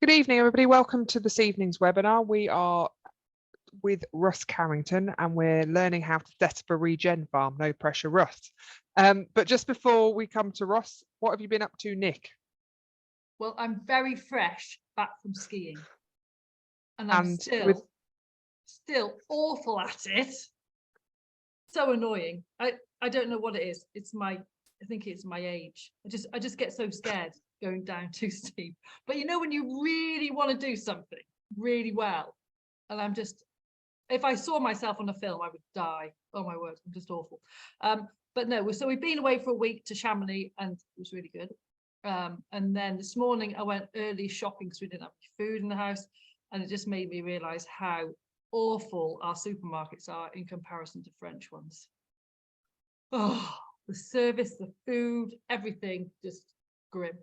Good evening, everybody. Welcome to this evening's webinar. We are with Russ Carrington and we're learning how to set up a regen farm. No pressure, Russ. But just before we come to Russ, what have you been up to, Nick? Well, I'm very fresh back from skiing and I'm still awful at it. So annoying. I don't know what it is. I think it's my age. I just get so scared going down too steep. But you know, when you really want to do something really well, and if I saw myself on a film, I would die. Oh my word, I'm just awful. But no, so we've been away for a week to Chamonix and it was really good. And then this morning I went early shopping because we didn't have any food in the house, and it just made me realize how awful our supermarkets are in comparison to French ones. Oh, the service, the food, everything just grim.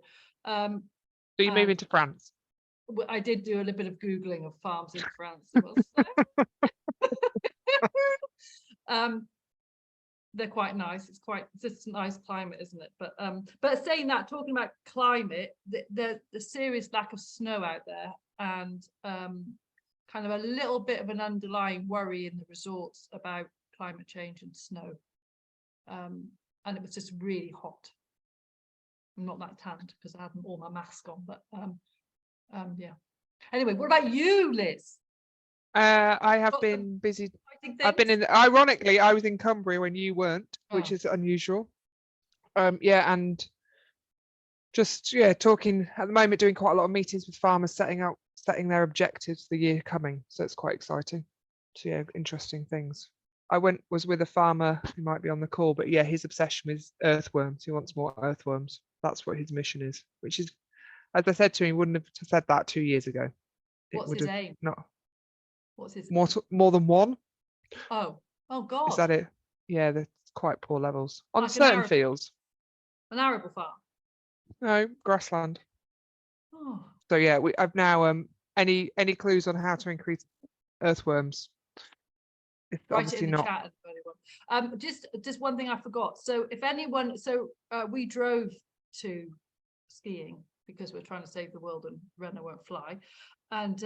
So you're moving to France? I did do a little bit of Googling of farms in France. They're quite nice. It's just a nice climate, isn't it? But saying that, talking about climate, the serious lack of snow out there, and kind of a little bit of an underlying worry in the resorts about climate change and snow. And it was just really hot. I'm not that tanned because I had all my mask on, but yeah. Anyway, what about you, Liz? I have been busy. I've been ironically, I was in Cumbria when you weren't, which is unusual. Yeah, and just talking at the moment, doing quite a lot of meetings with farmers, setting their objectives the year coming. So it's quite exciting. So yeah, interesting things. I was with a farmer who might be on the call, but yeah, his obsession with earthworms. He wants more earthworms. That's what his mission is, which is, as I said to him, he wouldn't have said that 2 years ago. What's his aim? What's his more than one? Oh God. Is that it? Yeah, they're quite poor levels on certain fields. An arable farm? No, grassland. Oh. So yeah, I've now any clues on how to increase earthworms? Write it in the chat, everyone. Just one thing I forgot. So if anyone, we drove to skiing because we're trying to save the world and Renna won't fly, and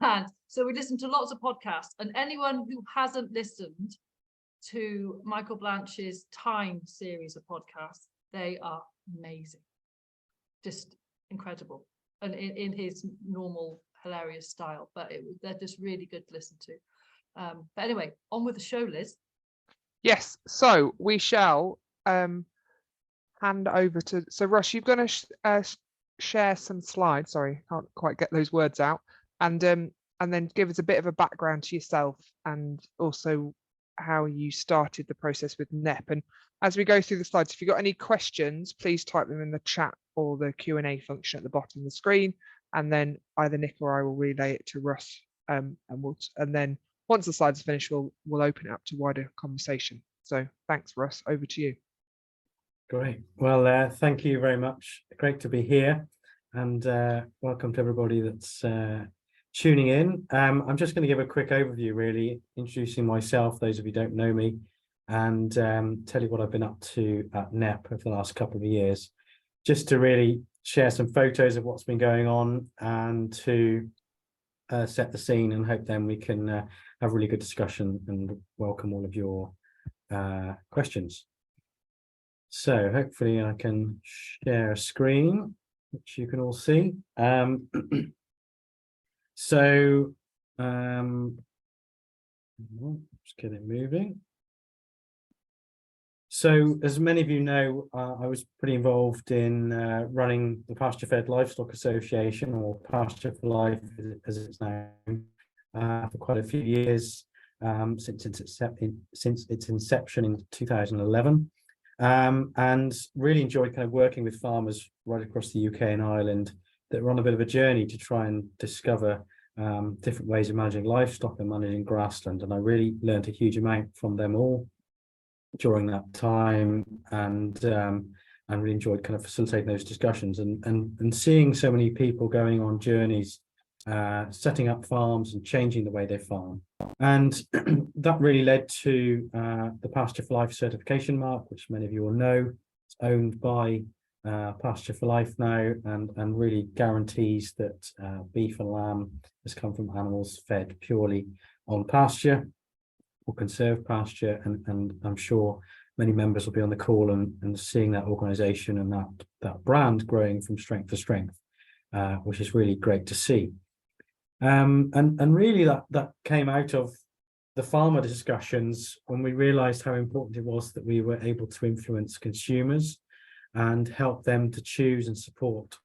and so we listened to lots of podcasts. And anyone who hasn't listened to Michael Blanche's Time series of podcasts, they are amazing, just incredible, and in his normal hilarious style. But they're just really good to listen to. But anyway, on with the show, Liz. Yes, so we shall hand over to, so Russ, you're going to share some slides. Sorry, can't quite get those words out, and then give us a bit of a background to yourself and also how you started the process with Knepp. And as we go through the slides, if you've got any questions, please type them in the chat or the Q&A function at the bottom of the screen, and then either Nick or I will relay it to Russ, and then once the slides are finished, we'll open it up to wider conversation. So thanks, Russ. Over to you. Great. Well, thank you very much. Great to be here, and welcome to everybody that's tuning in. I'm just going to give a quick overview, really, introducing myself, those of you who don't know me, and tell you what I've been up to at Knepp over the last couple of years, just to really share some photos of what's been going on and to set the scene, and hope then we can have a really good discussion and welcome all of your questions. So hopefully I can share a screen, which you can all see. So just get it moving. So as many of you know, I was pretty involved in running the Pasture Fed Livestock Association, or Pasture For Life as it's known, for quite a few years, since its inception in 2011, and really enjoyed kind of working with farmers right across the UK and Ireland that were on a bit of a journey to try and discover different ways of managing livestock and managing grassland. And I really learned a huge amount from them all during that time, and really enjoyed kind of facilitating those discussions and seeing so many people going on journeys, setting up farms and changing the way they farm. And that really led to the Pasture For Life certification mark, which many of you will know. It's owned by Pasture for Life now, and really guarantees that beef and lamb has come from animals fed purely on pasture or conserved pasture, and I'm sure many members will be on the call and seeing that organisation and that brand growing from strength to strength, which is really great to see. And really that came out of the farmer discussions when we realised how important it was that we were able to influence consumers and help them to choose and support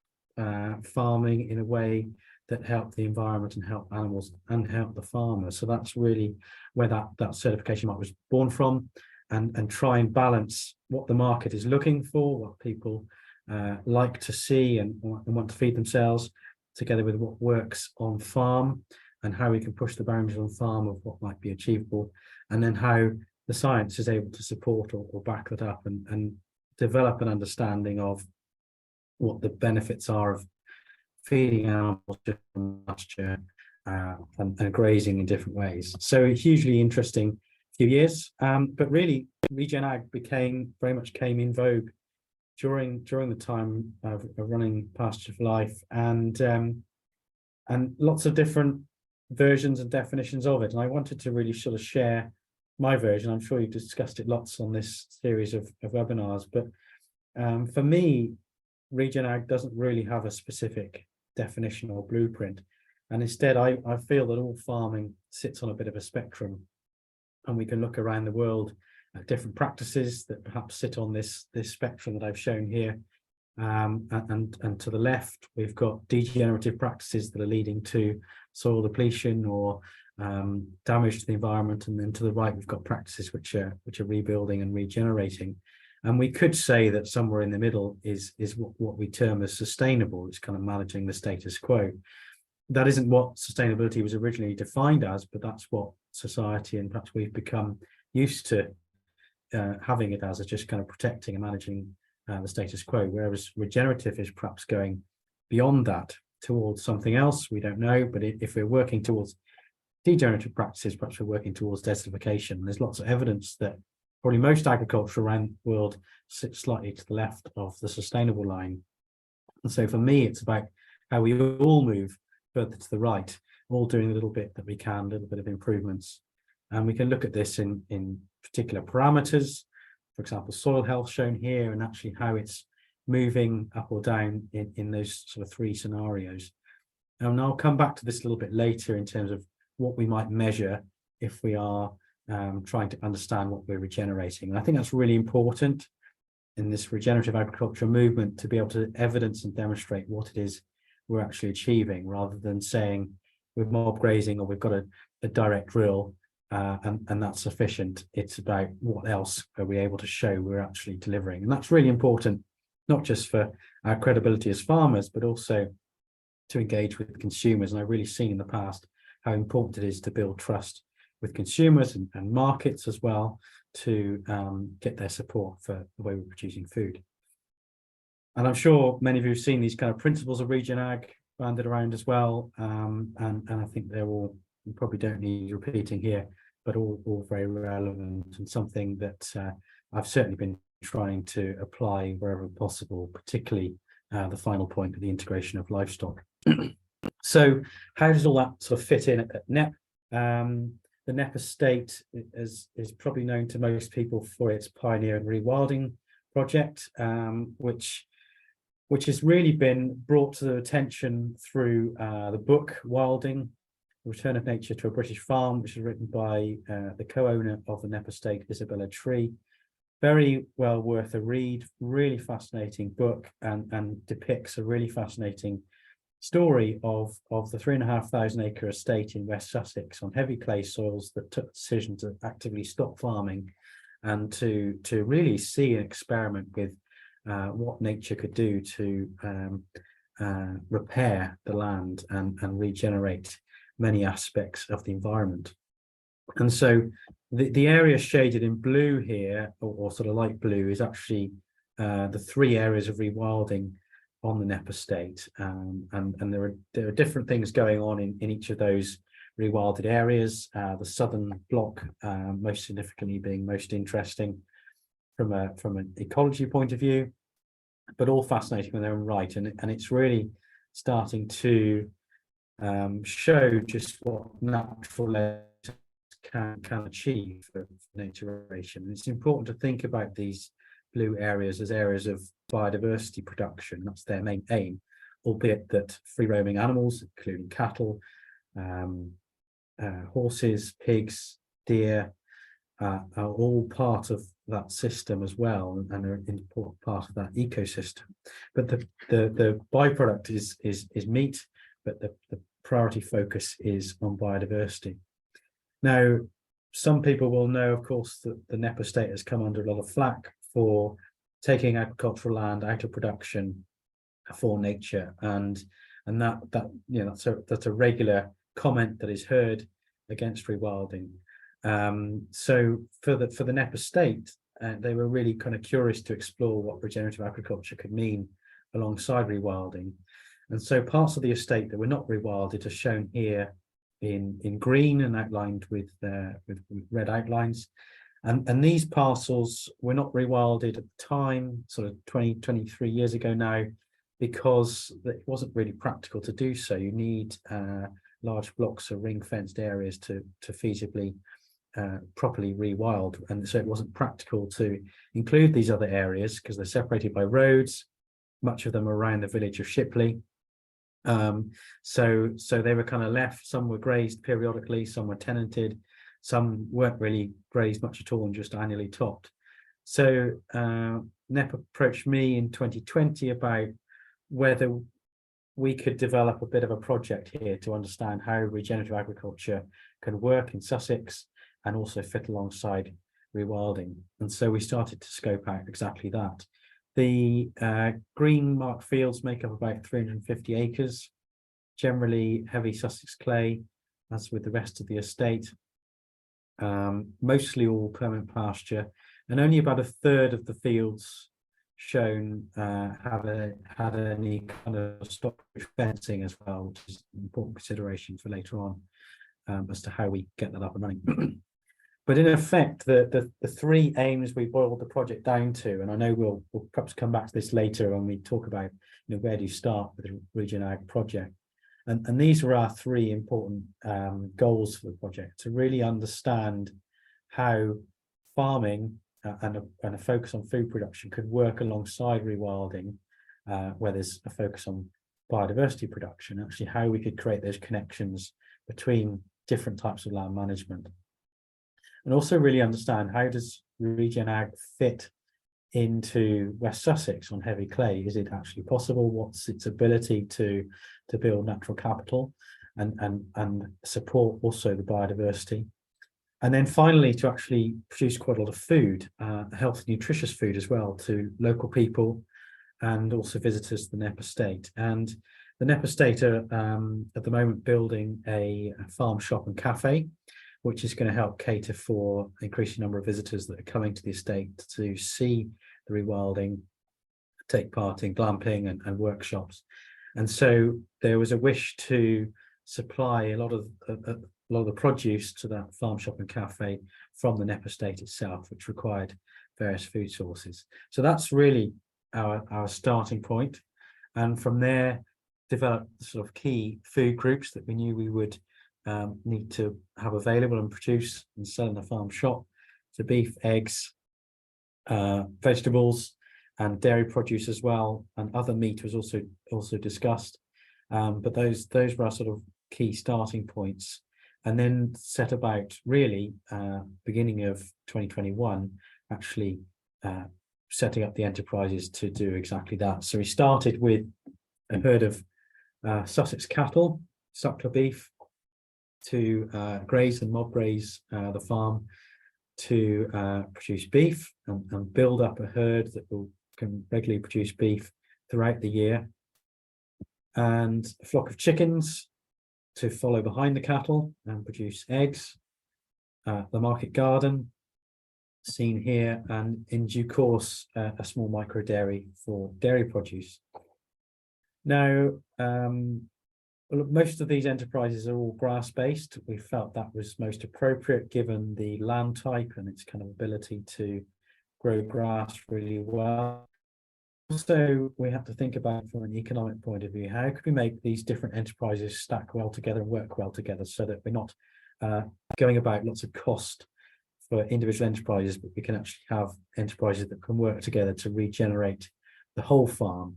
farming in a way that helped the environment and help animals and help the farmer. So that's really where that certification mark was born from, and try and balance what the market is looking for, what people like to see and want to feed themselves, together with what works on farm and how we can push the boundaries on farm of what might be achievable, and then how the science is able to support or back that up and develop an understanding of what the benefits are of feeding animals from pasture and grazing in different ways. So a hugely interesting few years, but really ReGen Ag very much came in vogue during the time of running Pasture for Life, and lots of different versions and definitions of it. And I wanted to really sort of share my version. I'm sure you've discussed it lots on this series of webinars, but for me, ReGen Ag doesn't really have a specific definition or blueprint. And instead, I feel that all farming sits on a bit of a spectrum, and we can look around the world at different practices that perhaps sit on this spectrum that I've shown here. And to the left, we've got degenerative practices that are leading to soil depletion or damage to the environment, and then to the right, we've got practices which are rebuilding and regenerating. And we could say that somewhere in the middle is what we term as sustainable. It's kind of managing the status quo. That isn't what sustainability was originally defined as, but that's what society and perhaps we've become used to having it as just kind of protecting and managing the status quo, whereas regenerative is perhaps going beyond that towards something else. We don't know, but if we're working towards degenerative practices, perhaps we're working towards desertification. There's lots of evidence that probably most agriculture around the world sits slightly to the left of the sustainable line. And so for me, it's about how we all move further to the right, all doing a little bit that we can, a little bit of improvements. And we can look at this in particular parameters, for example, soil health shown here, and actually how it's moving up or down in those sort of three scenarios. And I'll come back to this a little bit later in terms of what we might measure if we are trying to understand what we're regenerating. And I think that's really important in this regenerative agriculture movement, to be able to evidence and demonstrate what it is we're actually achieving, rather than saying we're mob grazing or we've got a direct drill and that's sufficient. It's about what else are we able to show we're actually delivering. And that's really important, not just for our credibility as farmers, but also to engage with consumers. And I've really seen in the past how important it is to build trust with consumers and markets as well, to get their support for the way we're producing food. And I'm sure many of you have seen these kind of principles of ReGen Ag banded around as well. And I think they're all, you probably don't need repeating here, but all very relevant, and something that I've certainly been trying to apply wherever possible, particularly the final point of the integration of livestock. So how does all that sort of fit in at Knepp? The Knepp estate is probably known to most people for its pioneer and rewilding project, which has really been brought to their attention through the book Wilding, Return of Nature to a British Farm, which is written by the co-owner of the Knepp estate, Isabella Tree. Very well worth a read, really fascinating book, and depicts a really fascinating story of the 3,500 acre estate in West Sussex on heavy clay soils that took the decision to actively stop farming and to really see and experiment with what nature could do to repair the land and regenerate many aspects of the environment. And so the area shaded in blue here, or sort of light blue, is actually the three areas of rewilding on the Knepp estate, and there are different things going on in each of those rewilded areas. The southern block, most significantly, being most interesting from an ecology point of view. but all fascinating in their own right. And it's really starting to show just what natural can achieve for naturation. And it's important to think about these blue areas as areas of biodiversity production. That's their main aim, albeit that free roaming animals, including cattle, horses, pigs, deer, are all part of that system as well, and are an important part of that ecosystem. But the byproduct is meat, but the priority focus is on biodiversity. Now, some people will know, of course, that the Knepp estate has come under a lot of flack for taking agricultural land out of production for nature, and that you know that's a regular comment that is heard against rewilding. So for the Knepp estate, they were really kind of curious to explore what regenerative agriculture could mean alongside rewilding, and so parts of the estate that were not rewilded are shown here in green and outlined with red outlines. And these parcels were not rewilded at the time, sort of 23 years ago now, because it wasn't really practical to do so. You need large blocks of ring-fenced areas to feasibly properly rewild, and so it wasn't practical to include these other areas because they're separated by roads, much of them around the village of Shipley. So they were kind of left. Some were grazed periodically, some were tenanted, some weren't really grazed much at all and just annually topped. So Knepp approached me in 2020 about whether we could develop a bit of a project here to understand how regenerative agriculture can work in Sussex and also fit alongside rewilding. And so we started to scope out exactly that. The green marked fields make up about 350 acres, generally heavy Sussex clay, as with the rest of the estate, mostly all permanent pasture, and only about a third of the fields shown had any kind of stock fencing as well, which is an important consideration for later on as to how we get that up and running. But in effect, the three aims we boiled the project down to, and I know we'll perhaps come back to this later when we talk about where do you start with the ReGen Ag project, and these were our three important goals for the project: to really understand how farming and a focus on food production could work alongside rewilding, where there's a focus on biodiversity production, actually how we could create those connections between different types of land management. And also really understand, how does ReGen Ag fit into West Sussex on heavy clay? Is it actually possible? What's its ability to build natural capital and support also the biodiversity? And then finally, to actually produce quite a lot of food, healthy, nutritious food as well, to local people and also visitors to the Knepp estate. And the Knepp estate are at the moment building a farm shop and cafe, which is going to help cater for an increasing number of visitors that are coming to the estate to see the rewilding, take part in glamping and workshops. And so there was a wish to supply a lot of the produce to that farm shop and cafe from the Knepp estate itself, which required various food sources. So that's really our starting point. And from there, developed the sort of key food groups that we knew we would need to have available and produce and sell in the farm shop. So beef, eggs, vegetables, and dairy produce as well, and other meat was also discussed. But those were our sort of key starting points, and then set about really beginning of 2021 actually setting up the enterprises to do exactly that. So we started with a herd of Sussex cattle, suckler beef, to graze and mob graze the farm, to produce beef and build up a herd that can regularly produce beef throughout the year, and a flock of chickens to follow behind the cattle and produce eggs, the market garden seen here, and in due course a small micro dairy for dairy produce. Now, most of these enterprises are all grass-based. We felt that was most appropriate given the land type and its kind of ability to grow grass really well. also we have to think about from an economic point of view, how could we make these different enterprises stack well together and work well together, so that we're not going about lots of cost for individual enterprises, but we can actually have enterprises that can work together to regenerate the whole farm.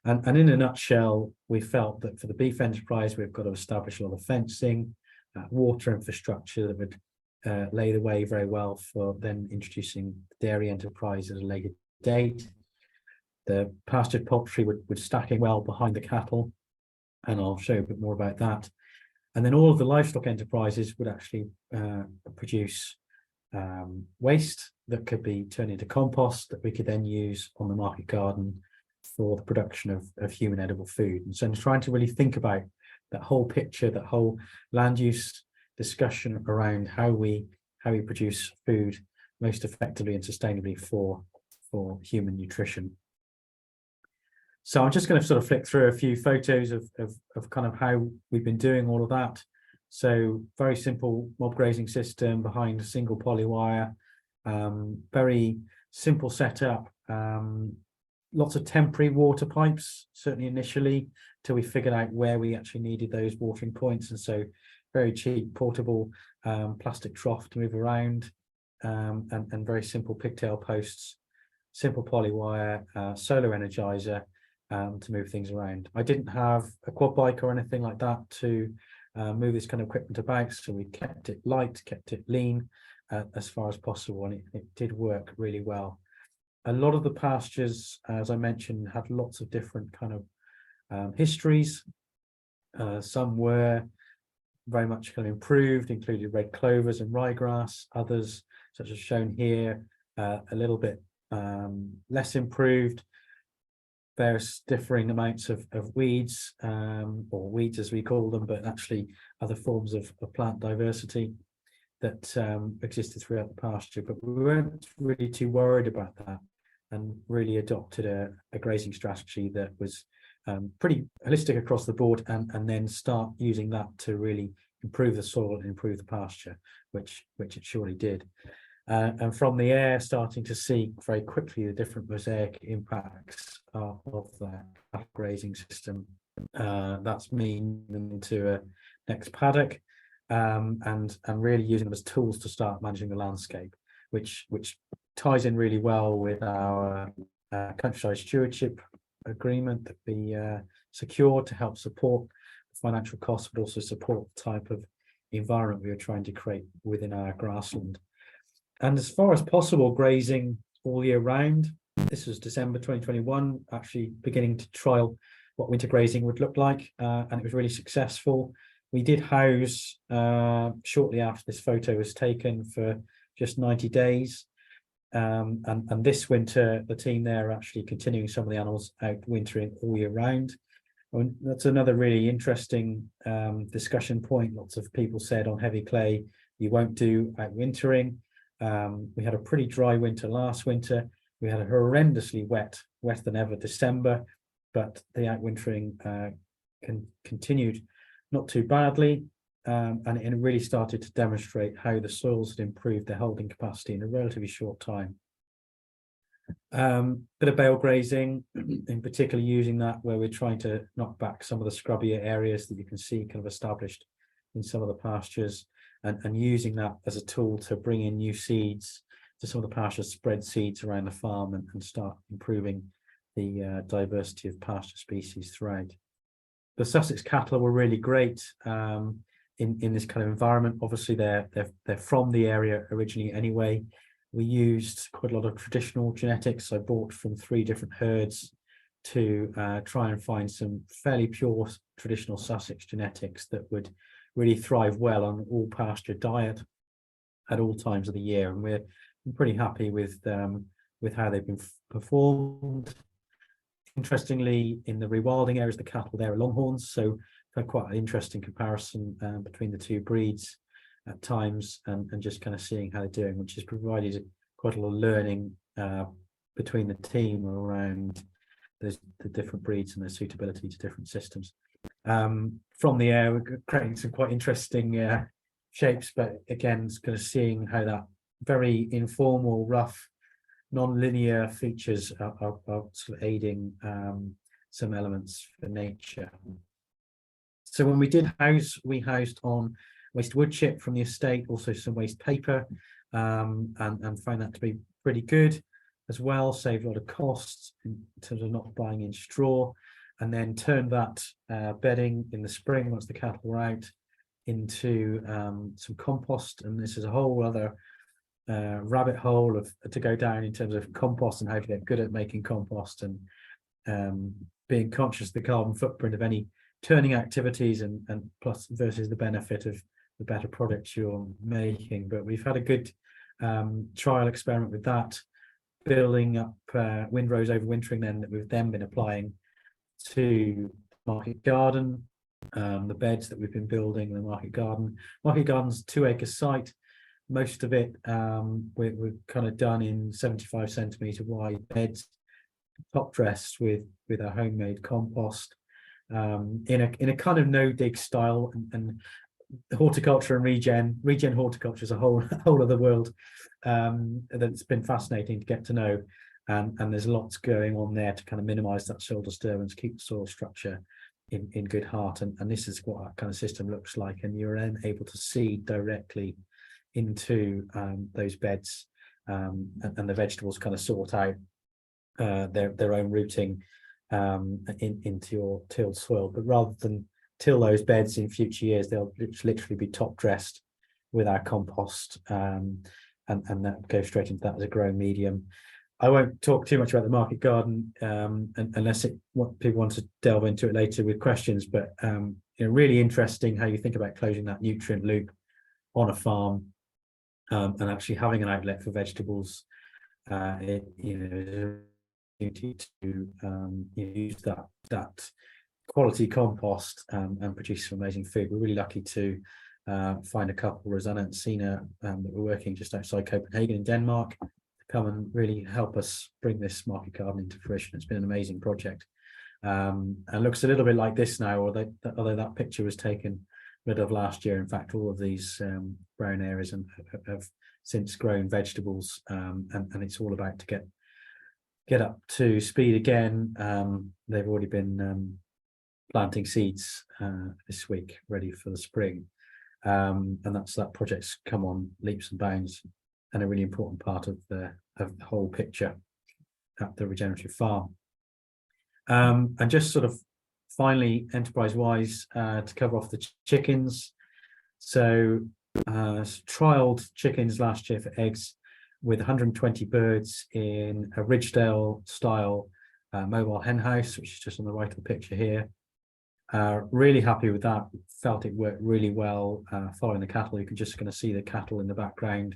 And in a nutshell, we felt that for the beef enterprise, we've got to establish a lot of fencing, water infrastructure that would lay the way very well for then introducing the dairy enterprise at a later date. The pastured poultry would stack in well behind the cattle, and I'll show you a bit more about that. And then all of the livestock enterprises would actually produce waste that could be turned into compost that we could then use on the market garden for the production of human edible food. And so I'm trying to really think about that whole picture, that whole land use discussion around how we produce food most effectively and sustainably for human nutrition. So I'm just going to sort of flick through a few photos of kind of how we've been doing all of that. So very simple mob grazing system behind a single poly wire, very simple setup, lots of temporary water pipes, certainly initially, till we figured out where we actually needed those watering points. And so very cheap portable plastic trough to move around, and very simple pigtail posts, simple poly wire, solar energizer to move things around. I didn't have a quad bike or anything like that to move this kind of equipment about, so we kept it light, kept it lean as far as possible, and it did work really well. A lot of the pastures, as I mentioned, had lots of different kind of histories. Some were very much kind of improved, included red clovers and ryegrass. Others, such as shown here, a little bit less improved. Various differing amounts of weeds, or weeds as we call them, but actually other forms of plant diversity that existed throughout the pasture. But we weren't really too worried about that, and really adopted a grazing strategy that was pretty holistic across the board, and then start using that to really improve the soil and improve the pasture, which it surely did. And from the air, starting to see very quickly the different mosaic impacts of that grazing system. That's mean into a next paddock, and really using them as tools to start managing the landscape, which ties in really well with our countryside stewardship agreement that we secured to help support financial costs, but also support the type of environment we were trying to create within our grassland. And as far as possible, grazing all year round. This was December 2021, actually beginning to trial what winter grazing would look like, and it was really successful. We did house shortly after this photo was taken for just 90 days. And this winter, the team there are actually continuing some of the animals out wintering all year round. And that's another really interesting discussion point. Lots of people said on heavy clay, you won't do out wintering. We had a pretty dry winter last winter. We had a horrendously wetter than ever December, but the outwintering continued not too badly, and it really started to demonstrate how the soils had improved their holding capacity in a relatively short time. Bit of bale grazing, in particular using that where we're trying to knock back some of the scrubbier areas that you can see kind of established in some of the pastures, and using that as a tool to bring in new seeds to some of the pastures, spread seeds around the farm, and start improving the diversity of pasture species throughout. The Sussex cattle were really great in this kind of environment. Obviously, they're from the area originally anyway. We used quite a lot of traditional genetics. I bought from 3 different herds to try and find some fairly pure traditional Sussex genetics that would really thrive well on all pasture diet at all times of the year, and we're pretty happy with how they've been performed. Interestingly, in the rewilding areas, the cattle there are Longhorns, so had quite an interesting comparison between the 2 breeds at times, and just kind of seeing how they're doing, which has provided quite a lot of learning between the team around the different breeds and their suitability to different systems. From the air, we're creating some quite interesting shapes, but again, it's kind of seeing how that very informal, rough non-linear features are sort of aiding some elements for nature. So when we did house, we housed on waste wood chip from the estate, also some waste paper, and found that to be pretty good as well. Saved a lot of costs in terms of not buying in straw, and then turned that bedding in the spring once the cattle were out into some compost. And this is a whole other rabbit hole to go down in terms of compost and how to get good at making compost, and being conscious of the carbon footprint of any turning activities, and plus versus the benefit of the better products you're making. But we've had a good trial experiment with that, building up windrows overwintering then, that we've then been applying to market garden, the beds that we've been building in the market garden. Market garden's 2-acre site. Most of it we're kind of done in 75 centimetre wide beds, top dressed with our homemade compost, in a kind of no dig style. And horticulture and regen horticulture is a whole other world that's been fascinating to get to know, and there's lots going on there to kind of minimize that soil disturbance, keep the soil structure in good heart, and this is what our kind of system looks like. And you're then able to see directly into those beds, and the vegetables kind of sort out their own rooting into your tilled soil. But rather than till those beds in future years, they'll literally be top dressed with our compost, and that goes straight into that as a growing medium. I won't talk too much about the market garden unless people want to delve into it later with questions, but really interesting how you think about closing that nutrient loop on a farm, and actually having an outlet for vegetables. To use that quality compost and produce some amazing food. We're really lucky to find a couple, Rosanna and Sina, that we're working just outside Copenhagen in Denmark, to come and really help us bring this market garden into fruition. It's been an amazing project, and looks a little bit like this now, although that picture was taken middle of last year. In fact, all of these brown areas have since grown vegetables, and it's all about to get up to speed again. They've already been planting seeds this week, ready for the spring, and that project's come on leaps and bounds, and a really important part of the whole picture at the regenerative farm. And just sort of finally, enterprise-wise, to cover off the chickens. So trialed chickens last year for eggs with 120 birds in a Ridgedale style mobile hen house, which is just on the right of the picture here. Really happy with that. Felt it worked really well following the cattle. You can just kind of see the cattle in the background.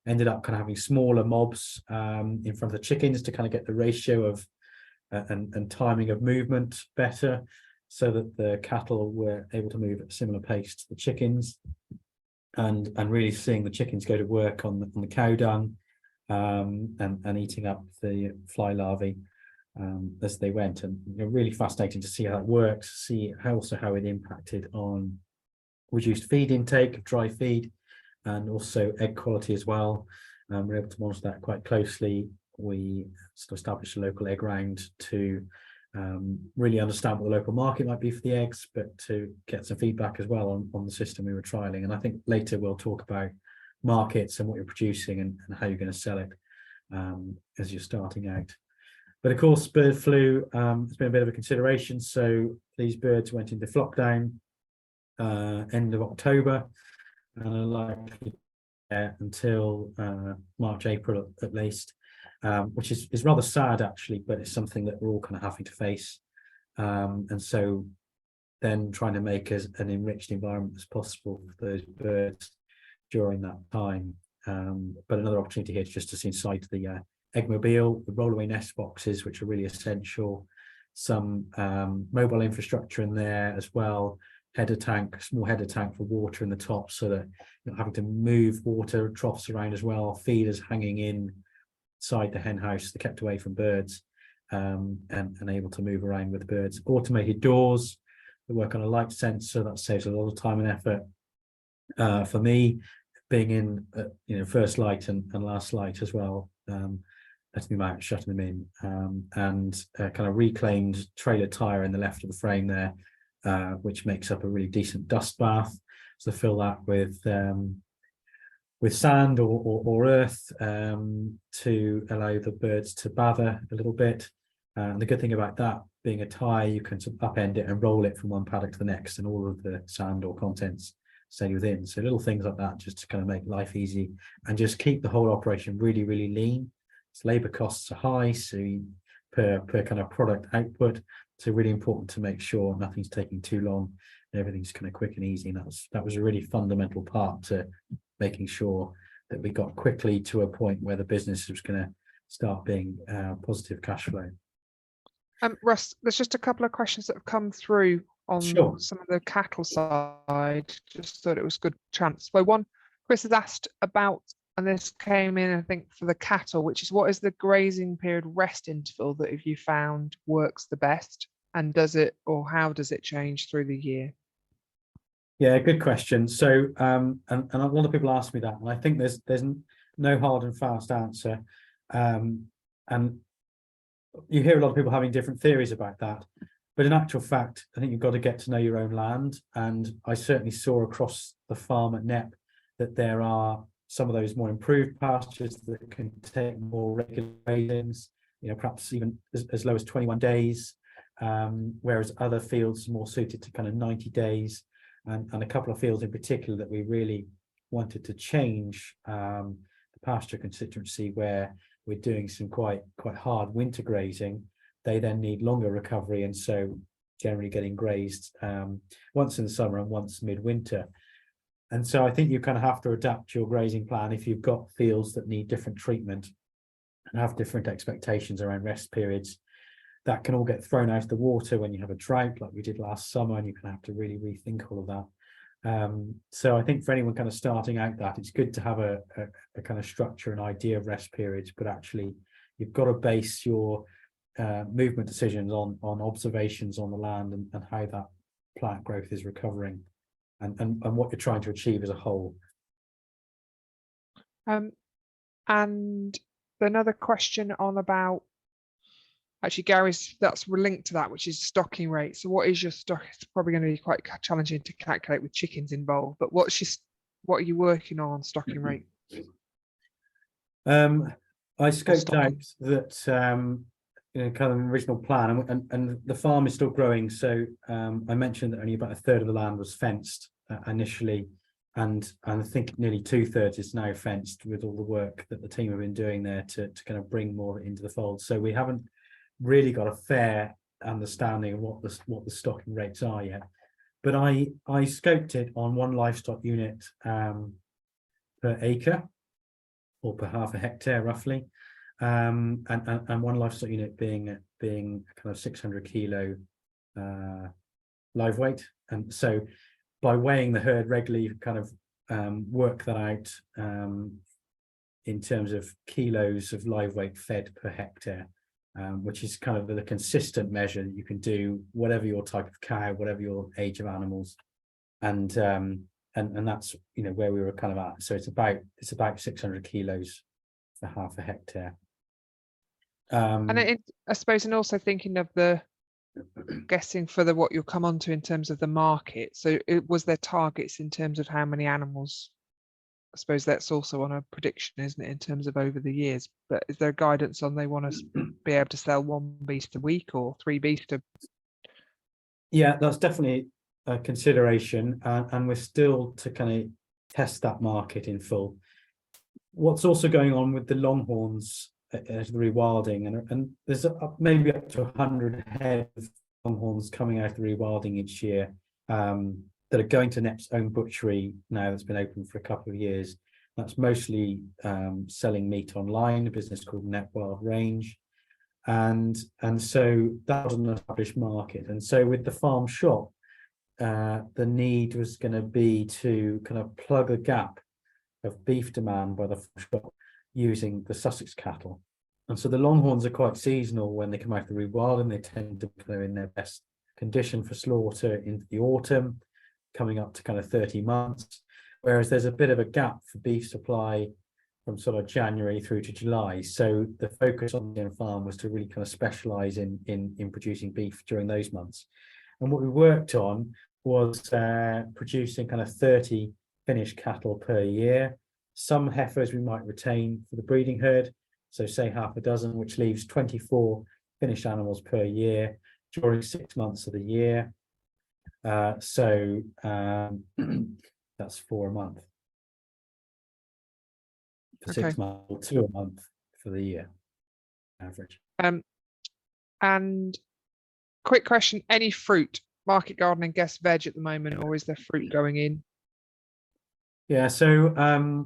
Ended up kind of having smaller mobs in front of the chickens to kind of get the ratio of and timing of movement better, so that the cattle were able to move at a similar pace to the chickens, and really seeing the chickens go to work on the cow dung, and eating up the fly larvae as they went. And really fascinating to see how it works, see how it impacted on reduced feed intake, dry feed, and also egg quality as well. We're able to monitor that quite closely. We sort of established a local egg round to really understand what the local market might be for the eggs, but to get some feedback as well on the system we were trialing. And I think later we'll talk about markets and what you're producing and how you're going to sell it as you're starting out. But of course, bird flu has been a bit of a consideration. So these birds went into flock down end of October, and are likely until March, April at least, which is rather sad actually, but it's something that we're all kind of having to face. And so then trying to make as an enriched environment as possible for those birds during that time. But another opportunity here is just to see inside the eggmobile, the rollaway nest boxes, which are really essential. Some mobile infrastructure in there as well. Header tank, small header tank for water in the top, so that you're not having to move water troughs around as well. Feeders hanging inside the hen house, they're kept away from birds, and able to move around with the birds. Automated doors that work on a light sensor, that saves a lot of time and effort. For me, being in first light and last light as well, letting them out, shutting them in, and kind of reclaimed trailer tire in the left of the frame there, which makes up a really decent dust bath. So fill that with sand or earth to allow the birds to bather a little bit. And the good thing about that being a tire, you can sort of upend it and roll it from one paddock to the next, and all of the sand or contents stay within. So little things like that, just to kind of make life easy and just keep the whole operation really, really lean. So labour costs are high, so per kind of product output. So really important to make sure nothing's taking too long and everything's kind of quick and easy. And that was a really fundamental part to making sure that we got quickly to a point where the business was going to start being positive cash flow. Russ, there's just a couple of questions that have come through on some of the cattle side. Just thought it was a good chance. So one, Chris has asked about, and this came in, I think, for the cattle, which is what is the grazing period rest interval that have you found works the best, and does it, or how does it change through the year? Yeah, good question. So, and a lot of people ask me that, and I think there's no hard and fast answer. And you hear a lot of people having different theories about that, but in actual fact, I think you've got to get to know your own land. And I certainly saw across the farm at Knepp that there are some of those more improved pastures that can take more regular grazings, perhaps even as low as 21 days, whereas other fields are more suited to kind of 90 days. And a couple of fields in particular that we really wanted to change the pasture constituency, where we're doing some quite hard winter grazing. They then need longer recovery, and so generally getting grazed once in the summer and once midwinter. And so I think you kind of have to adapt your grazing plan if you've got fields that need different treatment and have different expectations around rest periods. That can all get thrown out of the water when you have a drought like we did last summer, and you can have to really rethink all of that. So I think for anyone kind of starting out that, it's good to have a kind of structure and idea of rest periods, but actually you've got to base your movement decisions on observations on the land and how that plant growth is recovering and what you're trying to achieve as a whole. And another question on about, actually, Gary's, that's linked to that, which is stocking rate. So what is your stock? It's probably going to be quite challenging to calculate with chickens involved, but what are you working on stocking rate? I scoped out that kind of original plan, and the farm is still growing. So I mentioned that only about a third of the land was fenced initially, and I think nearly 2/3 is now fenced with all the work that the team have been doing there to kind of bring more into the fold. So we haven't really got a fair understanding of what the stocking rates are yet, but I scoped it on one livestock unit per acre, or per half a hectare roughly, and one livestock unit being kind of 600 kilo live weight. And so by weighing the herd regularly, you kind of work that out in terms of kilos of live weight fed per hectare. Which is kind of the consistent measure that you can do, whatever your type of cow, whatever your age of animals, and that's where we were kind of at. So it's about 600 kilos for half a hectare. And I suppose, and also thinking of the guessing for what you'll come on to in terms of the market. So was there targets in terms of how many animals? I suppose that's also on a prediction, isn't it, in terms of over the years? But is there guidance on they want to be able to sell 1 beast a week or 3 beasts? Yeah, that's definitely a consideration, and we're still to kind of test that market in full. What's also going on with the longhorns as the rewilding, and there's maybe up to 100 head of longhorns coming out of the rewilding each year. That are going to Knepp's own butchery now that's been open for a couple of years. That's mostly selling meat online, a business called Knepp Wild Range. And so that was an established market. And so with the farm shop, the need was going to be to kind of plug a gap of beef demand by the farm shop using the Sussex cattle. And so the longhorns are quite seasonal when they come out of the rewilding. They tend to be in their best condition for slaughter into the autumn, coming up to kind of 30 months, whereas there's a bit of a gap for beef supply from sort of January through to July. So the focus on the farm was to really kind of specialise in producing beef during those months. And what we worked on was producing kind of 30 finished cattle per year. Some heifers we might retain for the breeding herd, so say half a dozen, which leaves 24 finished animals per year during 6 months of the year. That's 4 a month. For 6 months, or 2 a month for the year average. And quick question, any fruit, market garden and guest veg at the moment, or is there fruit going in? Yeah, so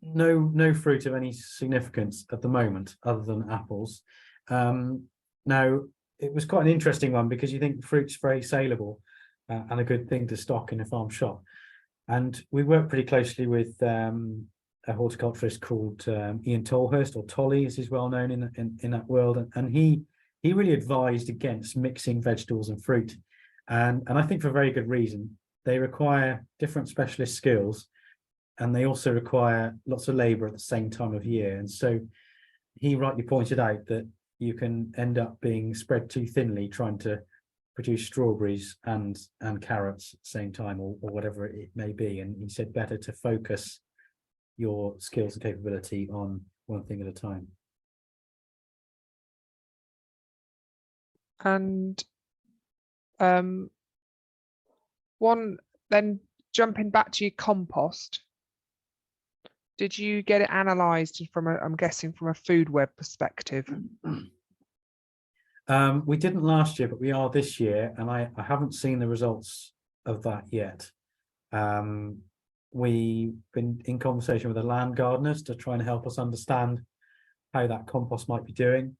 no fruit of any significance at the moment other than apples. Now it was quite an interesting one because you think fruit's very saleable and a good thing to stock in a farm shop. And we work pretty closely with a horticulturist called Ian Tolhurst, or Tolly as he's well known in that world, and he really advised against mixing vegetables and fruit, and I think for a very good reason. They require different specialist skills, and they also require lots of labour at the same time of year. And so he rightly pointed out that you can end up being spread too thinly trying to produce strawberries and carrots at the same time, or whatever it may be. And he said better to focus your skills and capability on one thing at a time. And then jumping back to your compost, did you get it analysed from I'm guessing from a food web perspective? We didn't last year, but we are this year, and I haven't seen the results of that yet. We've been in conversation with the land gardeners to try and help us understand how that compost might be doing.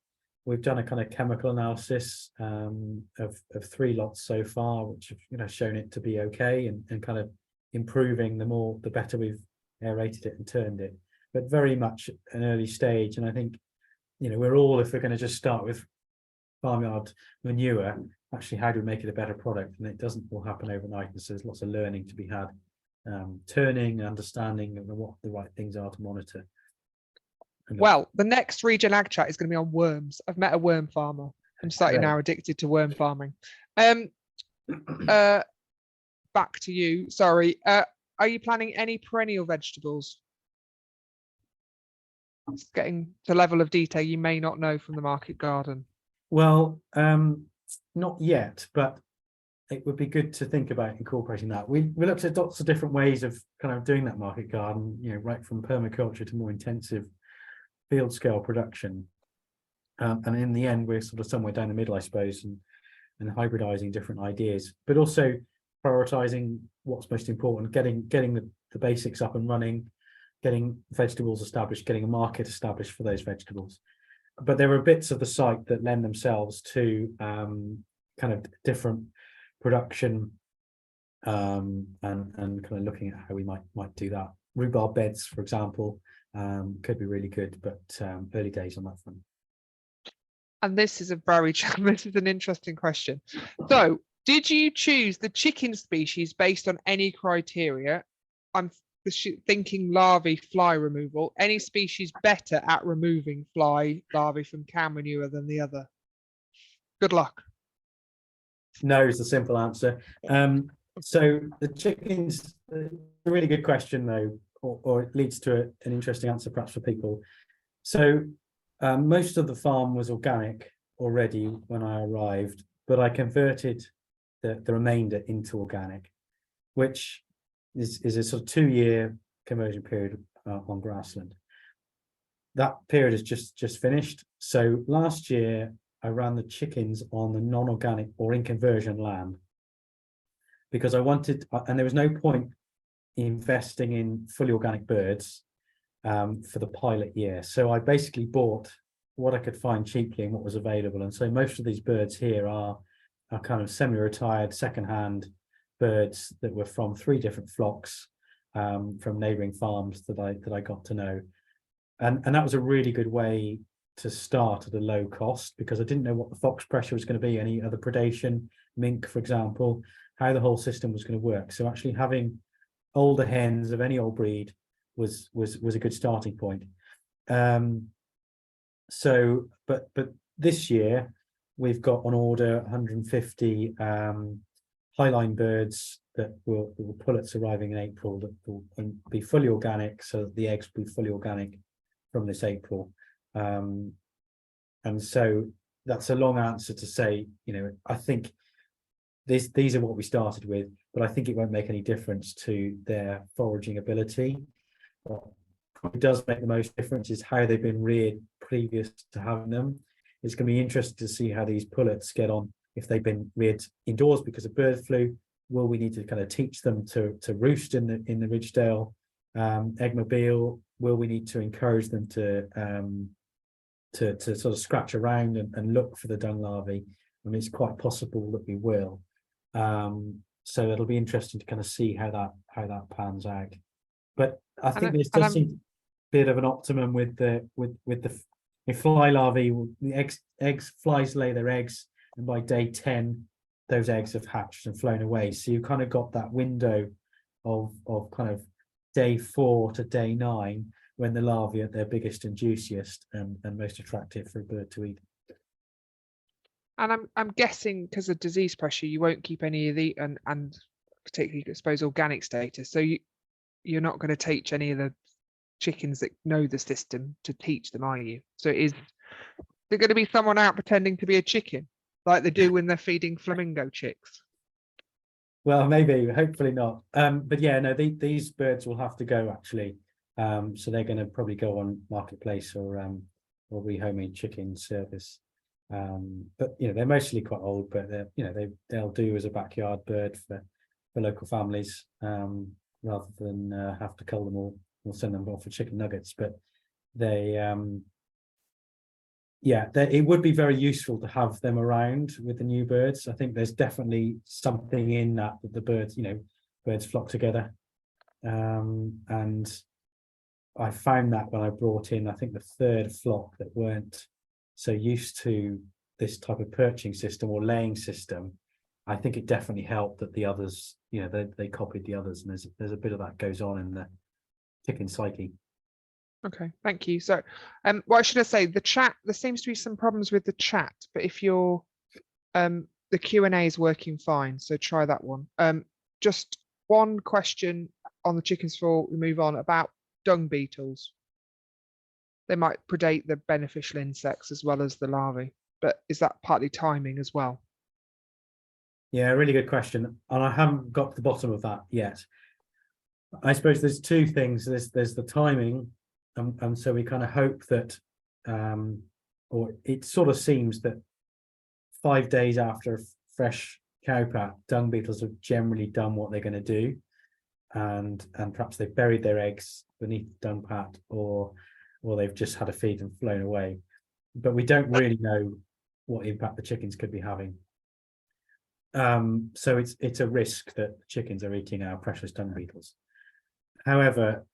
We've done a kind of chemical analysis of 3 lots so far, which have shown it to be okay and kind of improving the better we've aerated it and turned it, but very much an early stage. And I think we're all, if we're going to just start with farmyard manure, actually how do we make it a better product? And it doesn't all happen overnight, and so there's lots of learning to be had, turning, understanding of what the right things are to monitor. Well, the next ReGen Ag Chat is going to be on worms. I've met a worm farmer. I'm slightly now addicted to worm farming. Back to you. Sorry. Are you planting any perennial vegetables? It's getting to level of detail you may not know from the market garden. Well, not yet, but it would be good to think about incorporating that. We looked at lots of different ways of kind of doing that market garden, right from permaculture to more intensive field scale production. And in the end, we're sort of somewhere down the middle, I suppose, and hybridizing different ideas, but also prioritizing what's most important, getting the basics up and running, getting vegetables established, getting a market established for those vegetables. But there are bits of the site that lend themselves to kind of different production and kind of looking at how we might do that. Rhubarb beds, for example, could be really good, but early days on that front. And this is an interesting question. So, did you choose the chicken species based on any criteria? I'm thinking larvae fly removal. Any species better at removing fly larvae from cow manure than the other? Good luck. No is the simple answer. So the chickens, a really good question though, or it leads to an interesting answer perhaps for people. So most of the farm was organic already when I arrived, but I converted the remainder into organic, which is a sort of 2-year conversion period on grassland. That period is just finished. So last year I ran the chickens on the non-organic or in conversion land because I wanted, and there was no point investing in fully organic birds for the pilot year. So I basically bought what I could find cheaply and what was available. And so most of these birds here are kind of semi-retired second-hand birds that were from 3 different flocks from neighbouring farms that I got to know. And that was a really good way to start at a low cost because I didn't know what the fox pressure was going to be, any other predation, mink, for example, how the whole system was going to work. So actually having older hens of any old breed was a good starting point. So, but this year we've got on order 150 highline birds that will pullets arriving in April that will be fully organic, so that the eggs will be fully organic from this April. And so that's a long answer to say, you know, I think these are what we started with, but I think it won't make any difference to their foraging ability. What probably does make the most difference is how they've been reared previous to having them. It's going to be interesting to see how these pullets get on if they've been reared indoors because of bird flu. Will we need to kind of teach them to roost in the Ridgedale eggmobile? Will we need to encourage them to sort of scratch around and look for the dung larvae? I mean, it's quite possible that we will. So it'll be interesting to kind of see how that pans out. But I think there's does seem a bit of an optimum with the fly larvae. The flies lay their eggs, and by day 10, those eggs have hatched and flown away. So you've kind of got that window of kind of day 4 to day 9 when the larvae are at their biggest and juiciest and most attractive for a bird to eat. And I'm guessing because of disease pressure, you won't keep any of the and particularly, I suppose, organic status. So you're not going to teach any of the chickens that know the system to teach them, are you? So is there going to be someone out pretending to be a chicken like they do when they're feeding flamingo chicks? Well, maybe, hopefully not. But yeah, no, these birds will have to go actually. So they're going to probably go on marketplace or rehoming chicken service. But you know, they're mostly quite old, but they'll do as a backyard bird for local families, rather than have to cull them all or send them off for chicken nuggets. But they it would be very useful to have them around with the new birds. I think there's definitely something in that the birds, birds flock together. And I found that when I brought in, I think the third flock that weren't so used to this type of perching system or laying system, I think it definitely helped that the others, they copied the others, and there's a bit of that goes on in the chicken psyche. Okay, thank you. So, what should I say? The chat. There seems to be some problems with the chat, but if you're, the Q&A is working fine. So try that one. Just one question on the chickens before we move on about dung beetles. They might predate the beneficial insects as well as the larvae, but is that partly timing as well? Yeah, really good question, and I haven't got to the bottom of that yet. I suppose there's two things. There's the timing, and so we kind of hope that, or it sort of seems that 5 days after a fresh cowpat, dung beetles have generally done what they're going to do, and perhaps they've buried their eggs beneath the dung pat, or they've just had a feed and flown away. But we don't really know what impact the chickens could be having. So it's a risk that chickens are eating our precious dung beetles. However,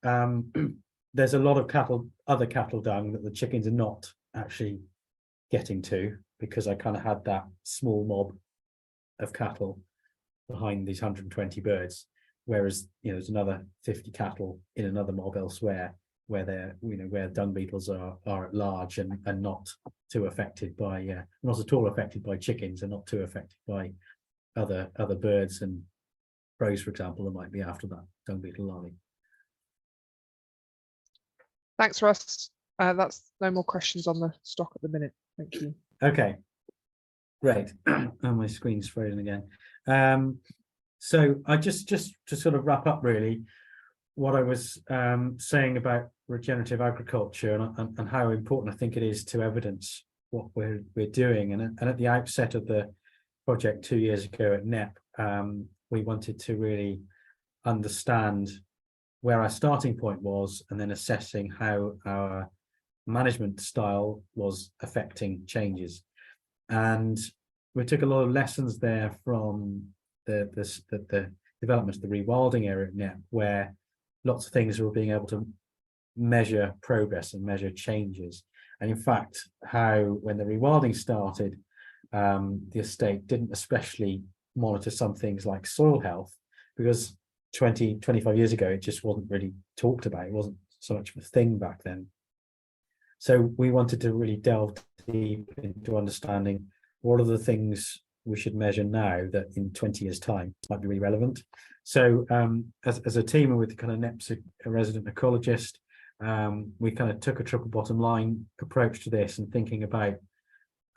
there's a lot of other cattle dung that the chickens are not actually getting to, because I kind of had that small mob of cattle behind these 120 birds, whereas there's another 50 cattle in another mob elsewhere where they're where dung beetles are at large and not too affected by not at all affected by chickens, and not too affected by other birds and crows, for example, that might be after that dung beetle larvae. Thanks, Russ. That's no more questions on the stock at the minute. Thank you. Okay, great. And my screen's frozen again. So I just to sort of wrap up really what I was saying about regenerative agriculture and how important I think it is to evidence what we're doing. And at the outset of the project 2 years ago at Knepp, we wanted to really understand where our starting point was, and then assessing how our management style was affecting changes. And we took a lot of lessons there from the development of the rewilding area at Knepp, where lots of things were being able to measure progress and measure changes. And in fact, how when the rewilding started, the estate didn't especially monitor some things like soil health, because 25 years ago, it just wasn't really talked about. It wasn't so much of a thing back then. So we wanted to really delve deep into understanding what are the things we should measure now that in 20 years' time might be really relevant. So as a team, and with kind of Knepp's a resident ecologist, we kind of took a triple bottom line approach to this, and thinking about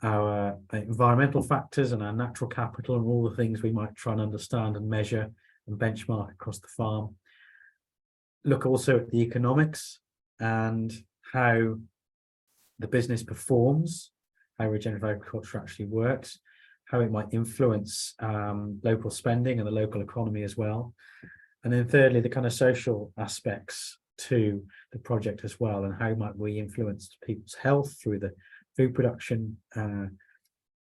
our environmental factors and our natural capital and all the things we might try and understand and measure and benchmark across the farm. Look also at the economics and how the business performs, how regenerative agriculture actually works, how it might influence local spending and the local economy as well. And then thirdly, the kind of social aspects to the project as well, and how might we influence people's health through the food production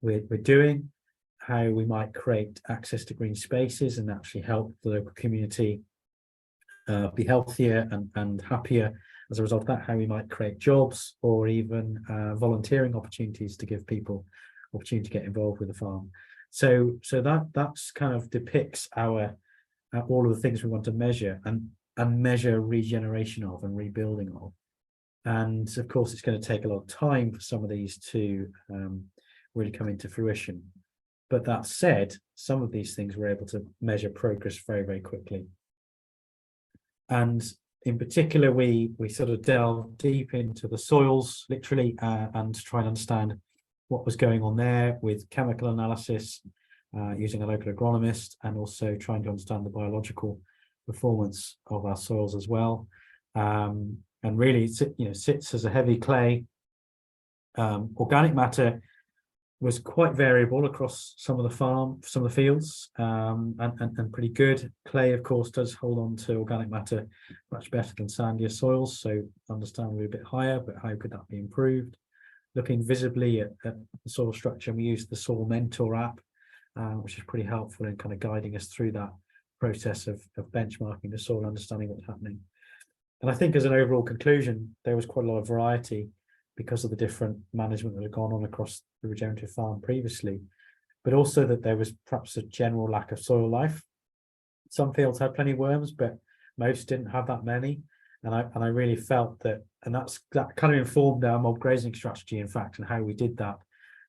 we're doing, how we might create access to green spaces and actually help the local community be healthier and happier as a result of that, how we might create jobs or even volunteering opportunities to give people opportunity to get involved with the farm. So that's kind of depicts our all of the things we want to measure and measure regeneration of and rebuilding of. And of course, it's going to take a lot of time for some of these to really come into fruition. But that said, some of these things we're able to measure progress very, very quickly. And in particular, we sort of delve deep into the soils, literally, and try and understand what was going on there with chemical analysis, using a local agronomist, and also trying to understand the biological performance of our soils as well. And really, sits as a heavy clay. Organic matter was quite variable across some of the fields, and pretty good. Clay, of course, does hold on to organic matter much better than sandier soils, so understand we're a bit higher, but how could that be improved? Looking visibly at the soil structure, we use the Soil Mentor app, which is pretty helpful in kind of guiding us through that process of benchmarking the soil, understanding what's happening. And I think as an overall conclusion, there was quite a lot of variety because of the different management that had gone on across the regenerative farm previously, but also that there was perhaps a general lack of soil life. Some fields had plenty of worms, but most didn't have that many. And I really felt that, and that kind of informed our mob grazing strategy, in fact, and how we did that,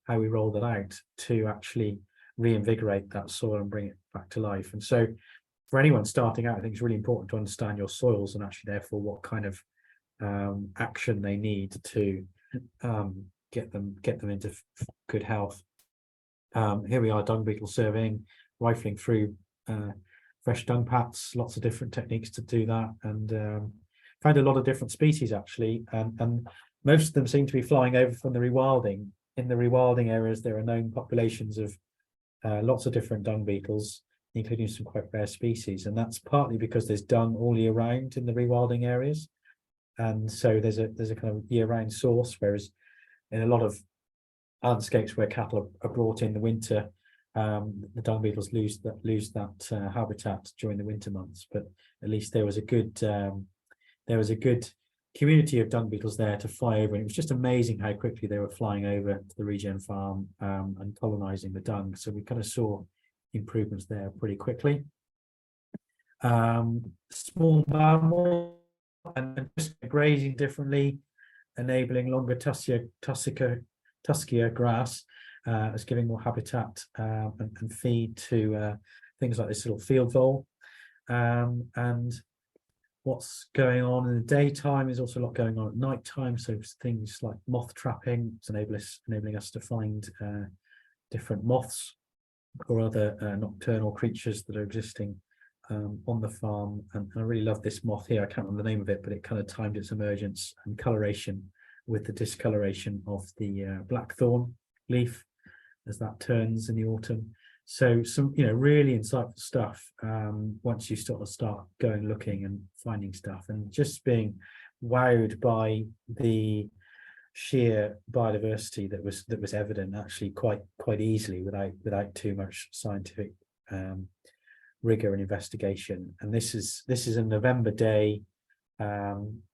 how we rolled it out to actually reinvigorate that soil and bring it back to life. And so for anyone starting out, I think it's really important to understand your soils and actually therefore what kind of action they need to get them into good health. Here we are, dung beetle surveying, rifling through fresh dung pats, lots of different techniques to do that, and found a lot of different species actually, and most of them seem to be flying over from the rewilding. In the rewilding areas, there are known populations of lots of different dung beetles, including some quite rare species, and that's partly because there's dung all year round in the rewilding areas, and so there's a kind of year-round source, whereas in a lot of landscapes where cattle are brought in the winter, the dung beetles lose that habitat during the winter months. But at least there was a good community of dung beetles there to fly over, and it was just amazing how quickly they were flying over to the regen farm and colonizing the dung. So we kind of saw improvements there pretty quickly. Small mammal and just grazing differently, enabling longer tuskier grass, as giving more habitat and feed to things like this little field vole. And what's going on in the daytime is also a lot going on at night time. So things like moth trapping, it's enabling us to find different moths or other nocturnal creatures that are existing on the farm. And I really love this moth here. I can't remember the name of it, but it kind of timed its emergence and coloration with the discoloration of the blackthorn leaf as that turns in the autumn. So some, really insightful stuff once you start going looking and finding stuff, and just being wowed by the sheer biodiversity that was evident actually quite easily without too much scientific rigor and investigation. And this is a November day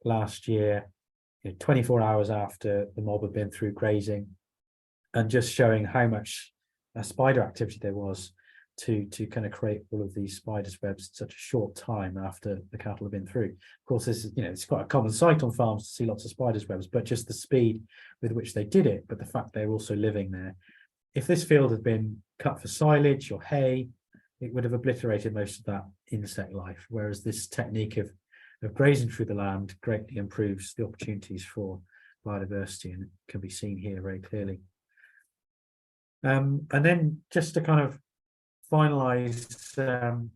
last year, 24 hours after the mob had been through grazing, and just showing how much spider activity there was. to kind of create all of these spiders' webs in such a short time after the cattle have been through. Of course, this is, it's quite a common sight on farms to see lots of spiders' webs, but just the speed with which they did it, but the fact they're also living there. If this field had been cut for silage or hay, it would have obliterated most of that insect life, whereas this technique of grazing through the land greatly improves the opportunities for biodiversity, and it can be seen here very clearly. And then just to kind of finalize and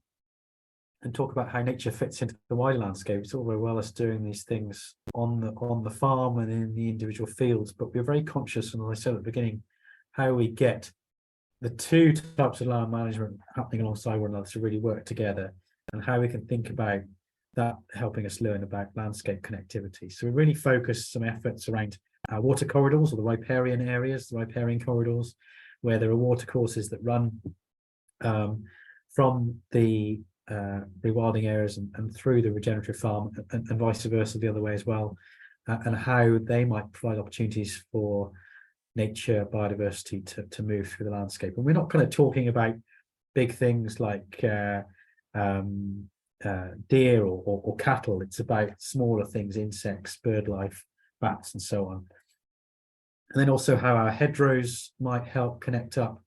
talk about how nature fits into the wider landscape. It's all very well us doing these things on the farm and in the individual fields, but we're very conscious, and as I said at the beginning, how we get the two types of land management happening alongside one another to really work together, and how we can think about that helping us learn about landscape connectivity. So we really focus some efforts around our water corridors, or the riparian areas, the riparian corridors, where there are water courses that run from the rewilding areas and through the regenerative farm, and vice versa the other way as well, and how they might provide opportunities for nature, biodiversity to move through the landscape. And we're not kind of talking about big things like deer or cattle. It's about smaller things, insects, bird life, bats, and so on. And then also how our hedgerows might help connect up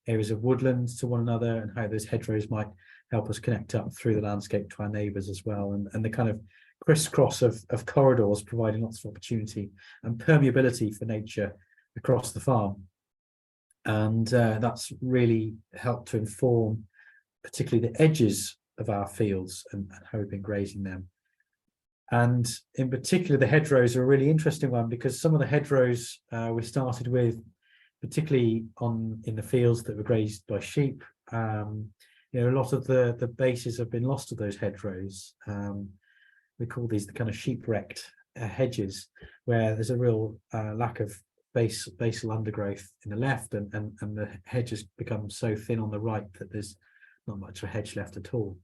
areas of woodlands to one another, and how those hedgerows might help us connect up through the landscape to our neighbours as well, and the kind of crisscross of corridors providing lots of opportunity and permeability for nature across the farm. And that's really helped to inform particularly the edges of our fields and how we've been grazing them. And in particular, the hedgerows are a really interesting one, because some of the hedgerows we started with, particularly in the fields that were grazed by sheep, a lot of the bases have been lost to those hedgerows. We call these the kind of sheep-wrecked hedges, where there's a real lack of basal undergrowth in the left, and the hedges become so thin on the right that there's not much of a hedge left at all.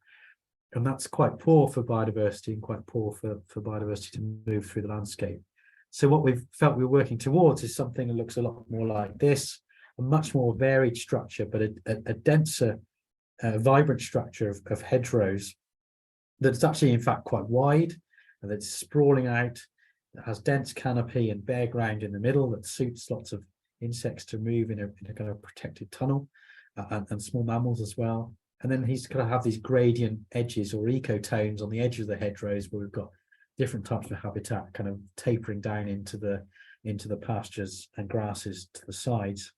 And that's quite poor for biodiversity, and quite poor for biodiversity to move through the landscape. So what we've felt we were working towards is something that looks a lot more like this, a much more varied structure, but a denser, vibrant structure of hedgerows that's actually in fact quite wide, and that's sprawling out, that has dense canopy and bare ground in the middle that suits lots of insects to move in a kind of protected tunnel, and small mammals as well. And then he's going to have these gradient edges or ecotones on the edges of the hedgerows, where we've got different types of habitat kind of tapering down into the pastures and grasses to the sides.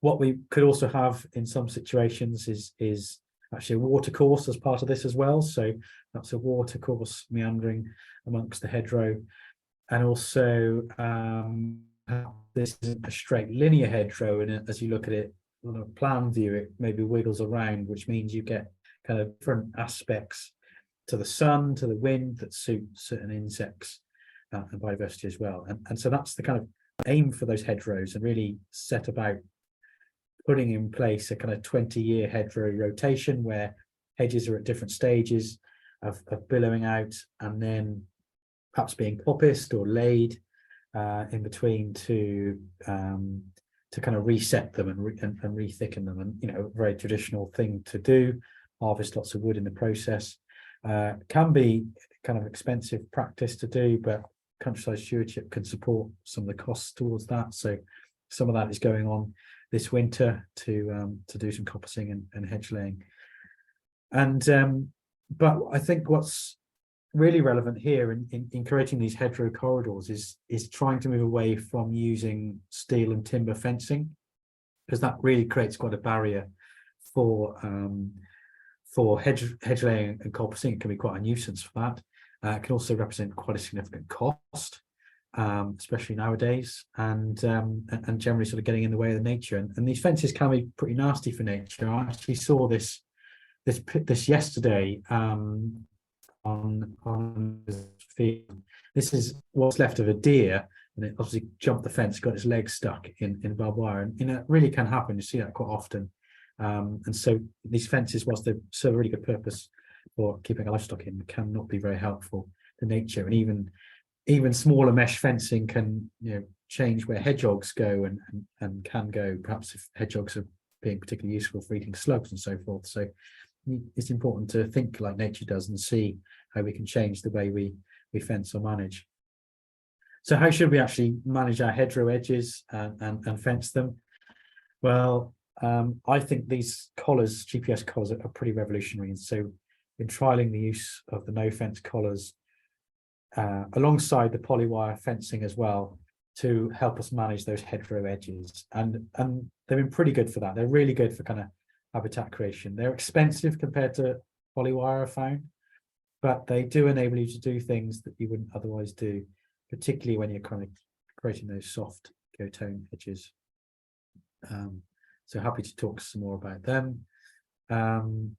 What we could also have in some situations is actually a water course as part of this as well. So that's a water course meandering amongst the hedgerow. And also this isn't a straight linear hedgerow, and as you look at it on a plan view, it maybe wiggles around, which means you get kind of different aspects to the sun, to the wind, that suit certain insects and biodiversity as well. And so that's the kind of aim for those hedgerows, and really set about putting in place a kind of 20-year hedgerow rotation, where hedges are at different stages of billowing out, and then perhaps being coppiced or laid in between to kind of reset them and re-thicken them. And a very traditional thing to do, harvest lots of wood in the process. Can be kind of expensive practice to do, but countryside stewardship can support some of the costs towards that. So some of that is going on this winter to do some coppicing and hedge laying. And but I think what's really relevant here in creating these hedgerow corridors is trying to move away from using steel and timber fencing, because that really creates quite a barrier for hedge laying and coppicing. It can be quite a nuisance for that. It can also represent quite a significant cost, especially nowadays, and generally sort of getting in the way of the nature. And these fences can be pretty nasty for nature. I actually saw this yesterday on this field. This is what's left of a deer, and it obviously jumped the fence, got its legs stuck in barbed wire, and it really can happen. You see that quite often. And so these fences, whilst they serve a really good purpose for keeping livestock in, cannot be very helpful to nature. And even smaller mesh fencing can change where hedgehogs go and can go. Perhaps if hedgehogs are being particularly useful for eating slugs and so forth. So it's important to think like nature does and see how we can change the way we fence or manage. So how should we actually manage our hedgerow edges and fence them? Well, I think these collars, GPS collars, are pretty revolutionary. And so in trialing the use of the no fence collars alongside the polywire fencing as well, to help us manage those hedgerow edges, and they've been pretty good for that. They're really good for kind of habitat creation. They're expensive compared to polywire, I found, but they do enable you to do things that you wouldn't otherwise do, particularly when you're kind of creating those soft go-tone edges. So happy to talk some more about them. And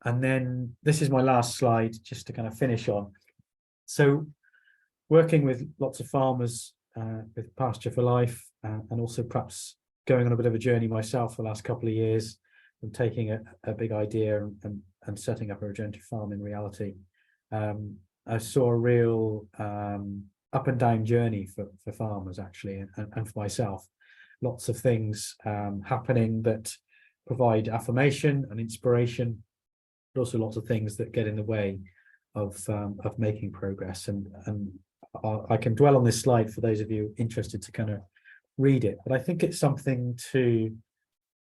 then this is my last slide, just to kind of finish on. So working with lots of farmers with Pasture for Life, and also perhaps going on a bit of a journey myself for the last couple of years, from taking a big idea and setting up a regenerative farm in reality. I saw a real up and down journey for farmers, actually, and for myself. Lots of things happening that provide affirmation and inspiration, but also lots of things that get in the way of making progress. And I can dwell on this slide for those of you interested to kind of read it, but I think it's something to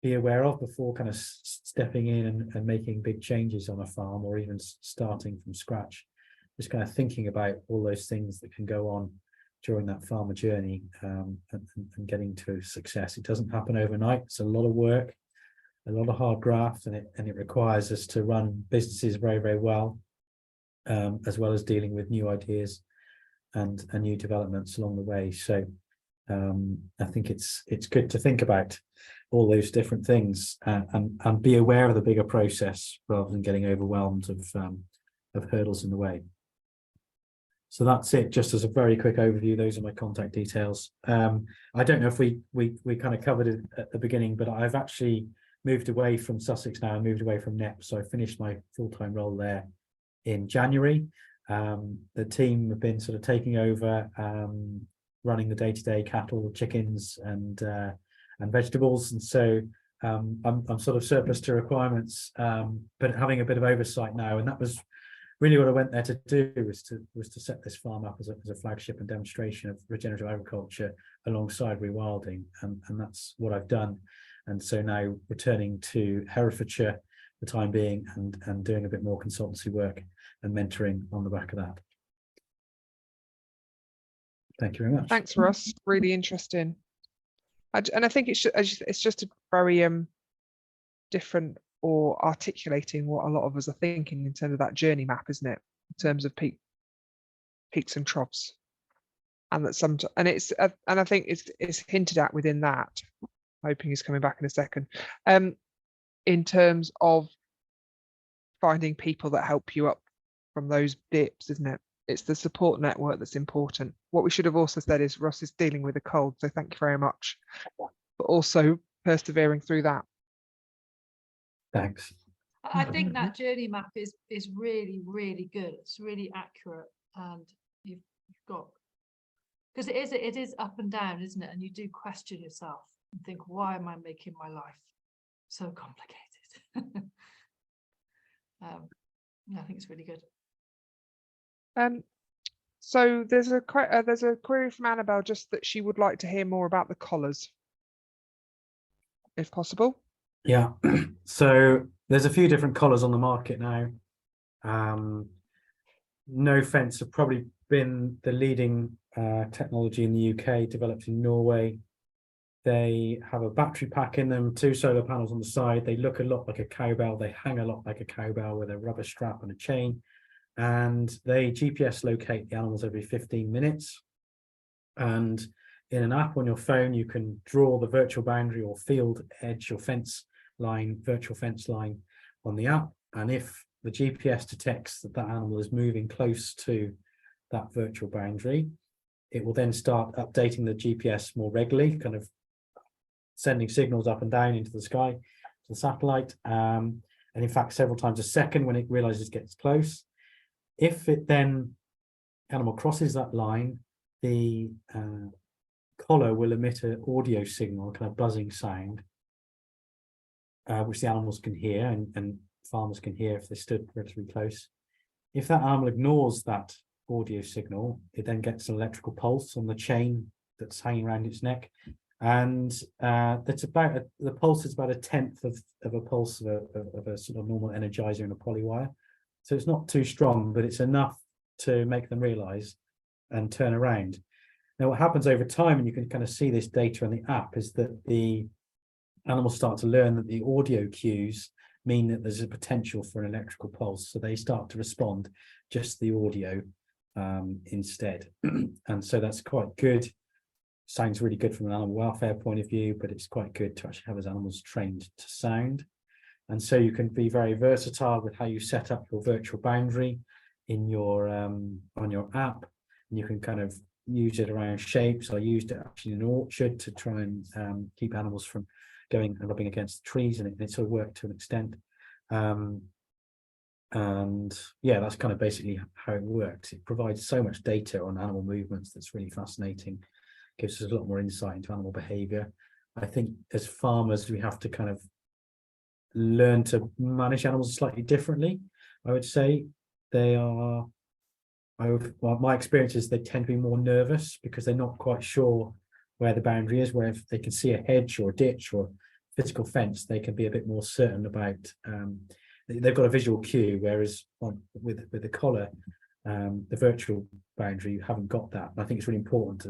be aware of before kind of stepping in and making big changes on a farm, or even starting from scratch. Just kind of thinking about all those things that can go on during that farmer journey, and getting to success. It doesn't happen overnight. It's a lot of work, a lot of hard graft, and it requires us to run businesses very, very well, as well as dealing with new ideas and new developments along the way. So I think it's good to think about all those different things and be aware of the bigger process, rather than getting overwhelmed of hurdles in the way. So that's it, just as a very quick overview. Those are my contact details. I don't know if we kind of covered it at the beginning, but I've actually moved away from Sussex now. I moved away from Knepp, so I finished my full-time role there in January. The team have been sort of taking over, running the day-to-day cattle, chickens, and vegetables, and so I'm sort of surplus to requirements, but having a bit of oversight now. And that was really what I went there to do, was to set this farm up as a flagship and demonstration of regenerative agriculture alongside rewilding, and that's what I've done. And so now returning to Herefordshire for the time being, and doing a bit more consultancy work and mentoring on the back of that. Thank you very much. Thanks, Russ. Really interesting. And I think it's just a very different, or articulating what a lot of us are thinking in terms of that journey map, isn't it? In terms of peaks and troughs, and that and I think it's hinted at within that. Hoping he's coming back in a second. In terms of finding people that help you up from those dips, isn't it? It's the support network that's important. What we should have also said is Russ is dealing with a cold, so thank you very much, but also persevering through that. Thanks. I think that journey map is really, really good. It's really accurate, and you've got, because it is up and down, isn't it? And you do question yourself and think, why am I making my life so complicated? I think it's really good. So there's a query from Annabelle, just that she would like to hear more about the collars, if possible. Yeah, so there's a few different collars on the market now. No fence have probably been the leading technology in the UK, developed in Norway. They have a battery pack in them, 2 solar panels on the side. They look a lot like a cowbell. They hang a lot like a cowbell with a rubber strap and a chain. And they GPS locate the animals every 15 minutes. And in an app on your phone, you can draw the virtual boundary or field edge or fence line, virtual fence line on the app. And if the GPS detects that that animal is moving close to that virtual boundary, it will then start updating the GPS more regularly, kind of sending signals up and down into the sky to the satellite, and in fact several times a second when it realizes it gets close. If it then animal crosses that line, the collar will emit an audio signal, kind of buzzing sound, which the animals can hear and farmers can hear if they stood relatively close. If that animal ignores that audio signal, it then gets an electrical pulse on the chain that's hanging around its neck, and that's about the pulse is about a tenth of a pulse of a sort of normal energizer in a polywire. So it's not too strong, but it's enough to make them realize and turn around. Now, what happens over time, and you can kind of see this data on the app, is that the animals start to learn that the audio cues mean that there's a potential for an electrical pulse. So they start to respond just the audio instead. And so that's quite good. Sounds really good from an animal welfare point of view, but it's quite good to actually have those animals trained to sound. And so you can be very versatile with how you set up your virtual boundary in your on your app, and you can kind of use it around shapes. I used it actually in an orchard to try and keep animals from going and rubbing against the trees, and it sort of worked to an extent. And yeah, that's kind of basically how it works. It provides so much data on animal movements that's really fascinating. Gives us a lot more insight into animal behavior. I think as farmers, we have to kind of learn to manage animals slightly differently. I would say they are, well, my experience is they tend to be more nervous because they're not quite sure where the boundary is, where if they can see a hedge or a ditch or physical fence, they can be a bit more certain about, they've got a visual cue, whereas with the collar, the virtual boundary, you haven't got that. And I think it's really important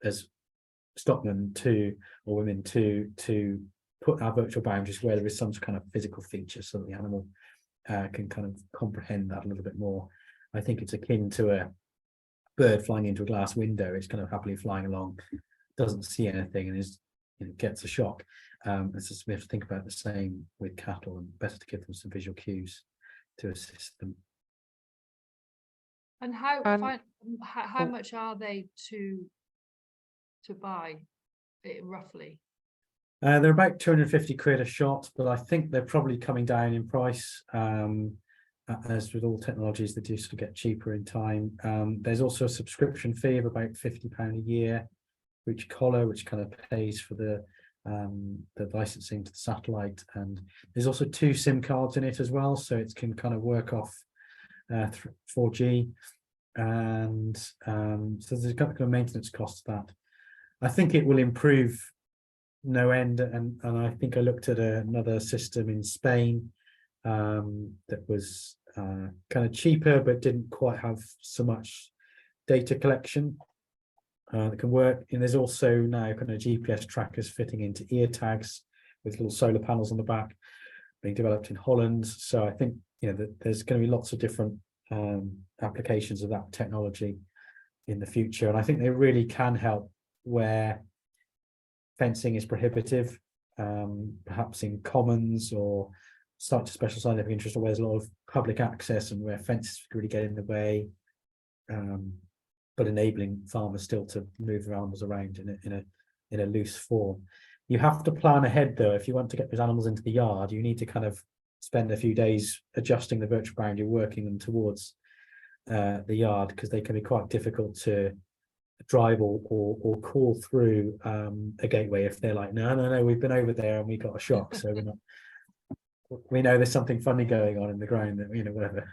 as stockmen or women to put our virtual boundaries where there is some kind of physical feature, so that the animal can kind of comprehend that a little bit more. I think it's akin to a bird flying into a glass window. It's kind of happily flying along, doesn't see anything, and gets a shock. It's just, we have to think about the same with cattle, and better to give them some visual cues to assist them. And how much are they to buy it roughly? They're about 250 quid a shot, but I think they're probably coming down in price. As with all technologies, they do sort of get cheaper in time. There's also a subscription fee of about £50 a year for each collar, which kind of pays for the licensing to the satellite. And there's also 2 SIM cards in it as well, so it can kind of work off 4G. And so there's a couple of maintenance costs to that. I think it will improve no end, and I think I looked at another system in Spain that was kind of cheaper but didn't quite have so much data collection that can work. And there's also now kind of GPS trackers fitting into ear tags with little solar panels on the back, being developed in Holland. So I think that there's going to be lots of different applications of that technology in the future, and I think they really can help where fencing is prohibitive, perhaps in commons or site to special scientific interest, or where there's a lot of public access and where fences really get in the way, but enabling farmers still to move their animals around in a loose form. You have to plan ahead though. If you want to get those animals into the yard, you need to kind of spend a few days adjusting the virtual boundary, working them towards the yard, because they can be quite difficult to drive or call through a gateway if they're like, no, we've been over there and we got a shock, so we're not. We know there's something funny going on in the ground, that whatever.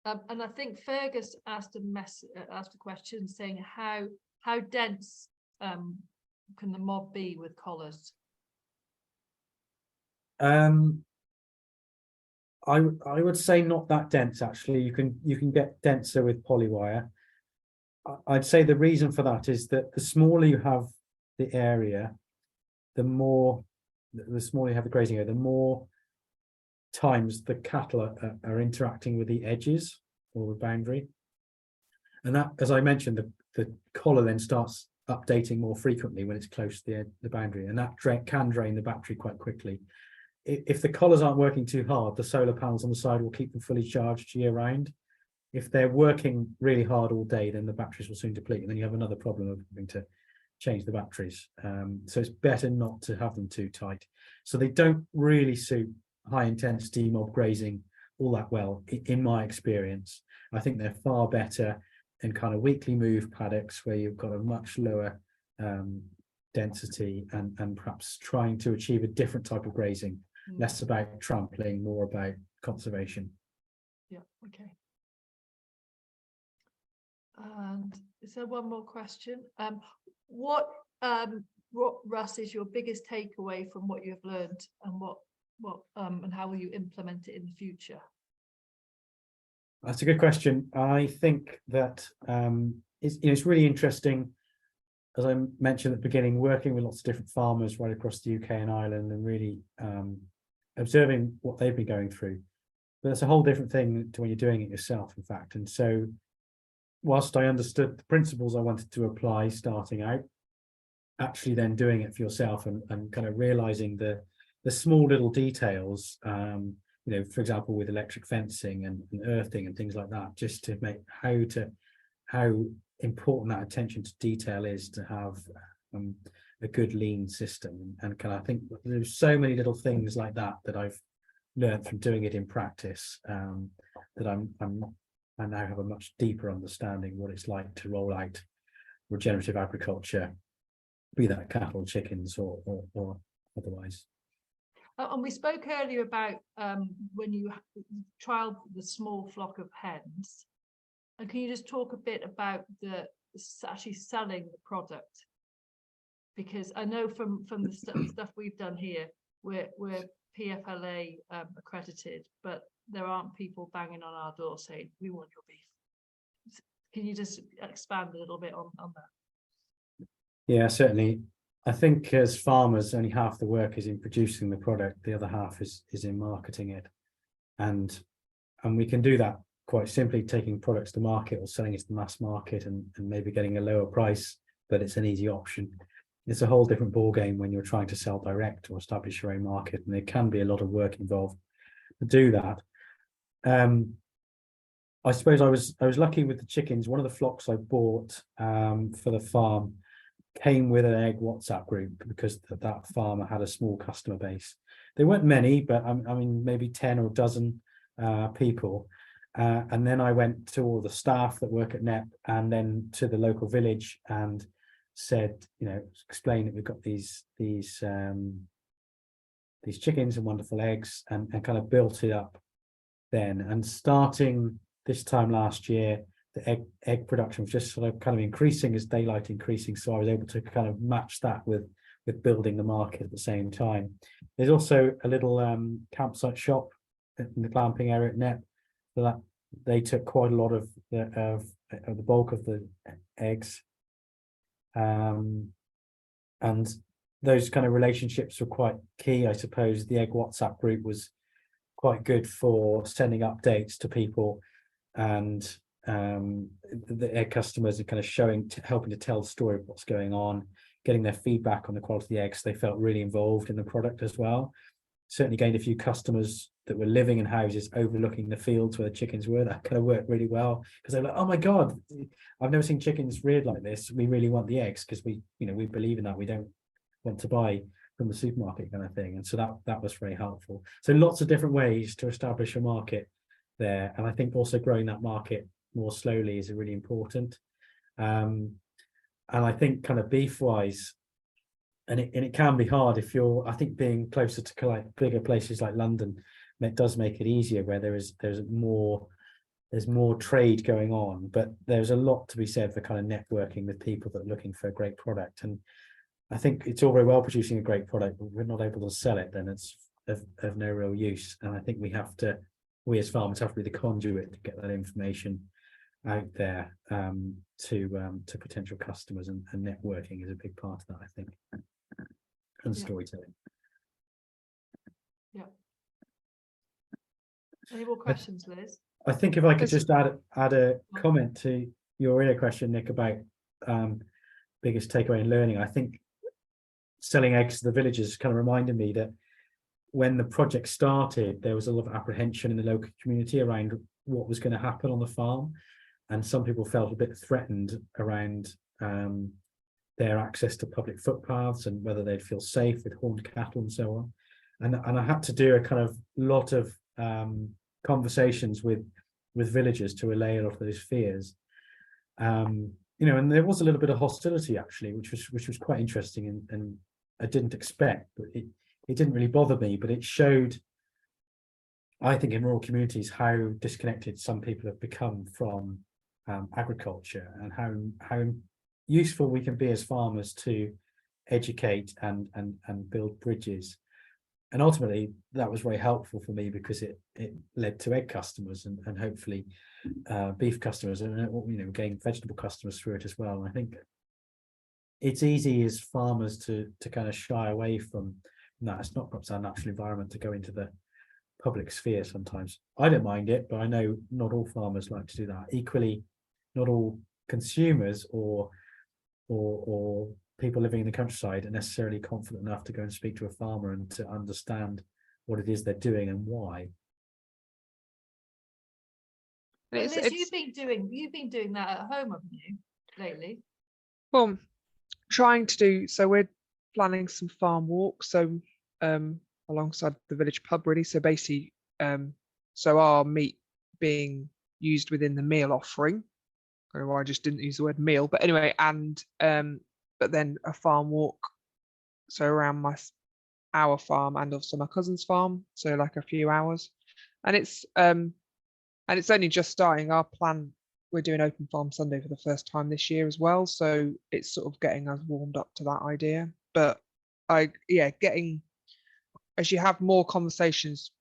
And I think Fergus asked a question saying how dense can the mob be with collars? I would say not that dense, actually. You can get denser with polywire. I'd say the reason for that is that the smaller you have the area, the smaller you have the grazing area, the more times the cattle are interacting with the edges or the boundary. And that, as I mentioned, the collar then starts updating more frequently when it's close to the boundary, and that can drain the battery quite quickly. If the collars aren't working too hard, the solar panels on the side will keep them fully charged year round. If they're working really hard all day, then the batteries will soon deplete, and then you have another problem of having to change the batteries. So it's better not to have them too tight. So they don't really suit high intensity mob grazing all that well, in my experience. I think they're far better in kind of weekly move paddocks where you've got a much lower density and perhaps trying to achieve a different type of grazing, less about trampling, more about conservation. Yeah, okay. And is there one more question? What Russ, is your biggest takeaway from what you've learned, and what and how will you implement it in the future? That's a good question. I think that it's really interesting, as I mentioned at the beginning, working with lots of different farmers right across the UK and Ireland, and really observing what they've been going through. But it's a whole different thing to when you're doing it yourself, in fact. And so whilst I understood the principles I wanted to apply starting out, actually then doing it for yourself and kind of realizing the small little details, you know, for example, with electric fencing and earthing and things like that, just to make how important that attention to detail is to have a good lean system. And I think there's so many little things like that that I've learned from doing it in practice, that I now have a much deeper understanding what it's like to roll out regenerative agriculture, be that cattle, chickens, or otherwise. And we spoke earlier about when you trialed the small flock of hens. And can you just talk a bit about the actually selling the product? Because I know from the stuff we've done here, we're PFLA accredited, but there aren't people banging on our door saying, we want your beef. Can you just expand a little bit on that? Yeah, certainly. I think as farmers, only half the work is in producing the product, the other half is in marketing it. And we can do that quite simply, taking products to market or selling it to the mass market and maybe getting a lower price, but it's an easy option. It's a whole different ballgame when you're trying to sell direct or establish your own market, and there can be a lot of work involved to do that. I suppose I was lucky with the chickens. One of the flocks I bought for the farm came with an egg WhatsApp group, because that farmer had a small customer base. There weren't many, but I mean maybe 10 or a dozen people. And then I went to all the staff that work at Knepp, and then to the local village, and said, you know, explain that we've got these chickens and wonderful eggs, and kind of built it up then. And starting this time last year, the egg production was just sort of kind of increasing as daylight increasing, so I was able to kind of match that with building the market at the same time. There's also a little campsite shop in the glamping area at Knepp, so that they took quite a lot of the bulk of the eggs, and those kind of relationships were quite key. I suppose the egg WhatsApp group was quite good for sending updates to people, and the egg customers are kind of helping to tell the story of what's going on, getting their feedback on the quality of the eggs. They felt really involved in the product as well. Certainly gained a few customers that were living in houses overlooking the fields where the chickens were. That kind of worked really well, because they're like, oh my God, I've never seen chickens reared like this. We really want the eggs, because we believe in that. We don't want to buy from the supermarket kind of thing. And so that was very helpful. So lots of different ways to establish a market there. And I think also growing that market more slowly is really important. And I think kind of beef wise, and it can be hard if you're, I think being closer to like bigger places like London, it does make it easier, where there's more trade going on, but there's a lot to be said for kind of networking with people that are looking for a great product. And I think it's all very well producing a great product, but we're not able to sell it, then it's of no real use. And I think we as farmers have to be the conduit to get that information out there to potential customers, and networking is a big part of that, I think, and storytelling. Yeah. Any more questions, Liz? I think if I could just add a comment to your earlier question, Nick, about biggest takeaway in learning. I think selling eggs to the villagers kind of reminded me that when the project started, there was a lot of apprehension in the local community around what was going to happen on the farm, and some people felt a bit threatened around their access to public footpaths and whether they'd feel safe with horned cattle and so on. And I had to do a kind of lot of conversations with villagers to allay a lot of those fears. and there was a little bit of hostility actually, which was quite interesting, and I didn't expect, but it didn't really bother me, but it showed, I think, in rural communities how disconnected some people have become from agriculture, and how useful we can be as farmers to educate and build bridges. And ultimately that was very helpful for me, because it led to egg customers and hopefully beef customers, and gain vegetable customers through it as well. And I think it's easy as farmers to kind of shy away from that. It's not perhaps our natural environment to go into the public sphere sometimes. I don't mind it, but I know not all farmers like to do that. Equally, not all consumers or people living in the countryside are necessarily confident enough to go and speak to a farmer and to understand what it is they're doing and why. Liz, you've been doing that at home, haven't you, lately? Well, trying to do so. We're planning some farm walks, so alongside the village pub, really. So basically, so our meat being used within the meal offering. I don't know why I just didn't use the word meal, but anyway, and but then a farm walk, so around our farm and also my cousin's farm, so like a few hours, and it's only just starting. Our plan, we're doing Open Farm Sunday for the first time this year as well, so it's sort of getting us warmed up to that idea. But getting, as you have more conversations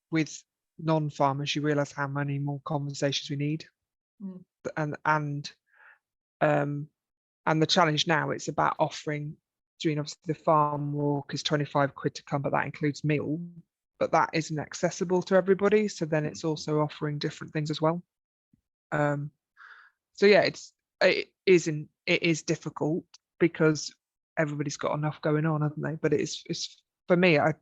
with non-farmers, you realize how many more conversations we need. And the challenge now, it's about doing obviously the farm walk is 25 quid to come, but that includes meal, but that isn't accessible to everybody. So then it's also offering different things as well. So yeah, it is difficult because everybody's got enough going on, haven't they? But it's for me, it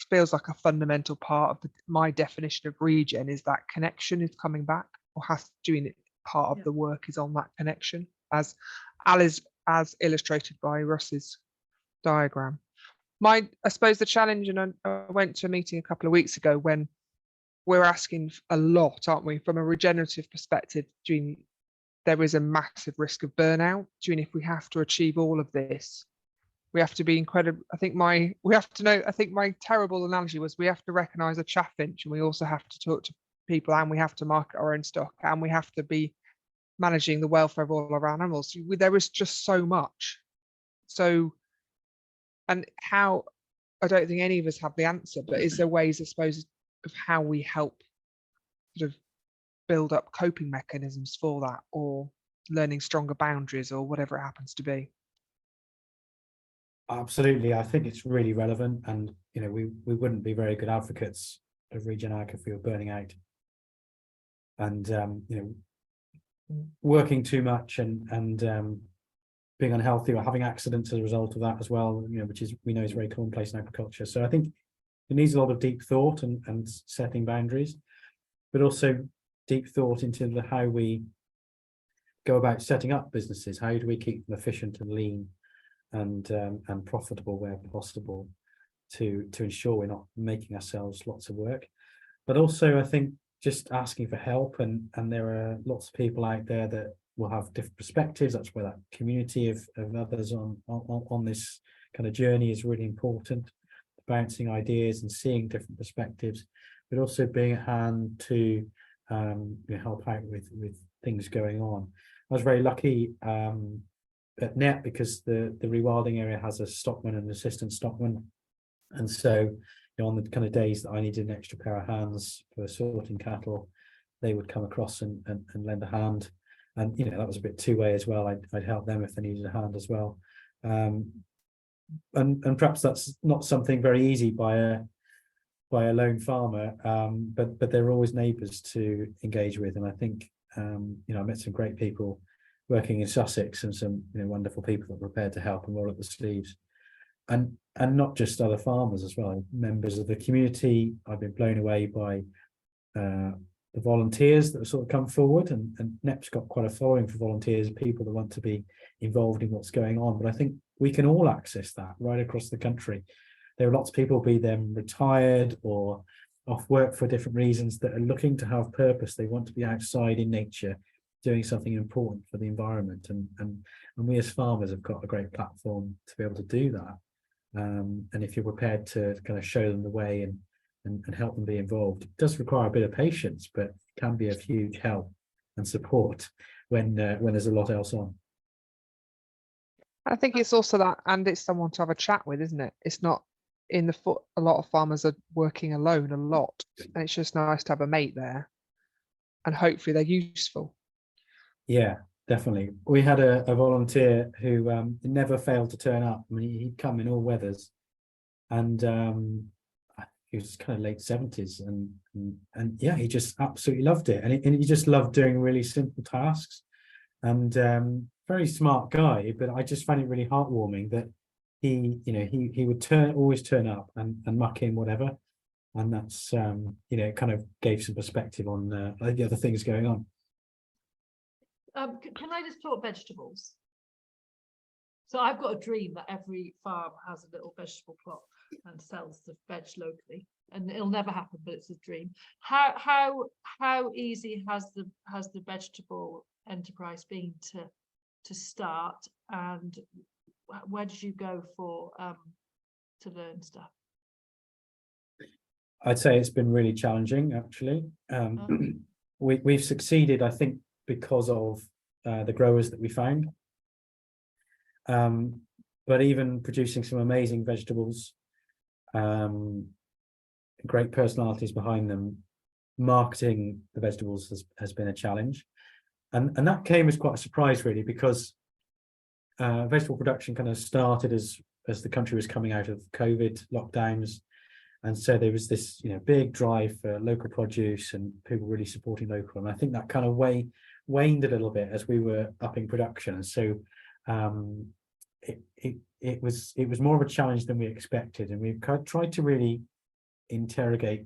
feels like a fundamental part of my definition of regen is that connection is coming back, or doing it. Part of the work is on that connection, as illustrated by Russ's diagram. I suppose the challenge, and I went to a meeting a couple of weeks ago when we're asking a lot, aren't we, from a regenerative perspective? There is a massive risk of burnout. If we have to achieve all of this, we have to be incredible. I think my terrible analogy was we have to recognise a chaffinch, and we also have to talk to people, and we have to market our own stock, and we have to be managing the welfare of all of our animals. There is just so much. So, and how, I don't think any of us have the answer, but is there ways, I suppose, of how we help sort of build up coping mechanisms for that, or learning stronger boundaries, or whatever it happens to be? Absolutely. I think it's really relevant, and we wouldn't be very good advocates of ReGen Ag if we were burning out. And working too much and being unhealthy or having accidents as a result of that as well, which we know is very commonplace in agriculture. So I think it needs a lot of deep thought and setting boundaries, but also deep thought into how we go about setting up businesses. How do we keep them efficient and lean and profitable where possible, to ensure we're not making ourselves lots of work. But also, I think, just asking for help, and there are lots of people out there that will have different perspectives. That's where that community of others on this kind of journey is really important, bouncing ideas and seeing different perspectives, but also being at hand to help out with things going on. I was very lucky at Knepp, because the rewilding area has a stockman and an assistant stockman, and so on the kind of days that I needed an extra pair of hands for sorting cattle, they would come across and lend a hand. And that was a bit two-way as well. I'd help them if they needed a hand as well. And perhaps that's not something very easy by a lone farmer, but there are always neighbours to engage with. And I think I met some great people working in Sussex, and some wonderful people that were prepared to help and roll up the sleeves. And not just other farmers as well, members of the community. I've been blown away by the volunteers that have sort of come forward, and Knepp's got quite a following for volunteers, people that want to be involved in what's going on. But I think we can all access that right across the country. There are lots of people, be them retired or off work for different reasons, that are looking to have purpose. They want to be outside in nature, doing something important for the environment, and we as farmers have got a great platform to be able to do that. And if you're prepared to kind of show them the way and help them be involved, it does require a bit of patience, but can be of huge help and support when there's a lot else on. I think it's also that, and it's someone to have a chat with, isn't it? It's not in the foot. A lot of farmers are working alone a lot, and it's just nice to have a mate there, and hopefully they're useful. Yeah, definitely. We had a volunteer who never failed to turn up. I mean, he'd come in all weathers, and he was kind of late 70s, and yeah, he just absolutely loved it, and he just loved doing really simple tasks, and very smart guy. But I just found it really heartwarming that he would always turn up and muck in whatever, and that's it kind of gave some perspective on the other things going on. Can I just talk vegetables? So I've got a dream that every farm has a little vegetable plot and sells the veg locally, and it'll never happen, but it's a dream. How easy has the vegetable enterprise been to start, and where did you go for to learn stuff? I'd say it's been really challenging, actually. We've succeeded, I think, because of the growers that we found. But even producing some amazing vegetables, great personalities behind them, marketing the vegetables has been a challenge. And that came as quite a surprise, really, because vegetable production kind of started as the country was coming out of COVID lockdowns. And so there was this, big drive for local produce and people really supporting local. And I think that kind of waned a little bit as we were upping production. And so it was more of a challenge than we expected. And we've tried to really interrogate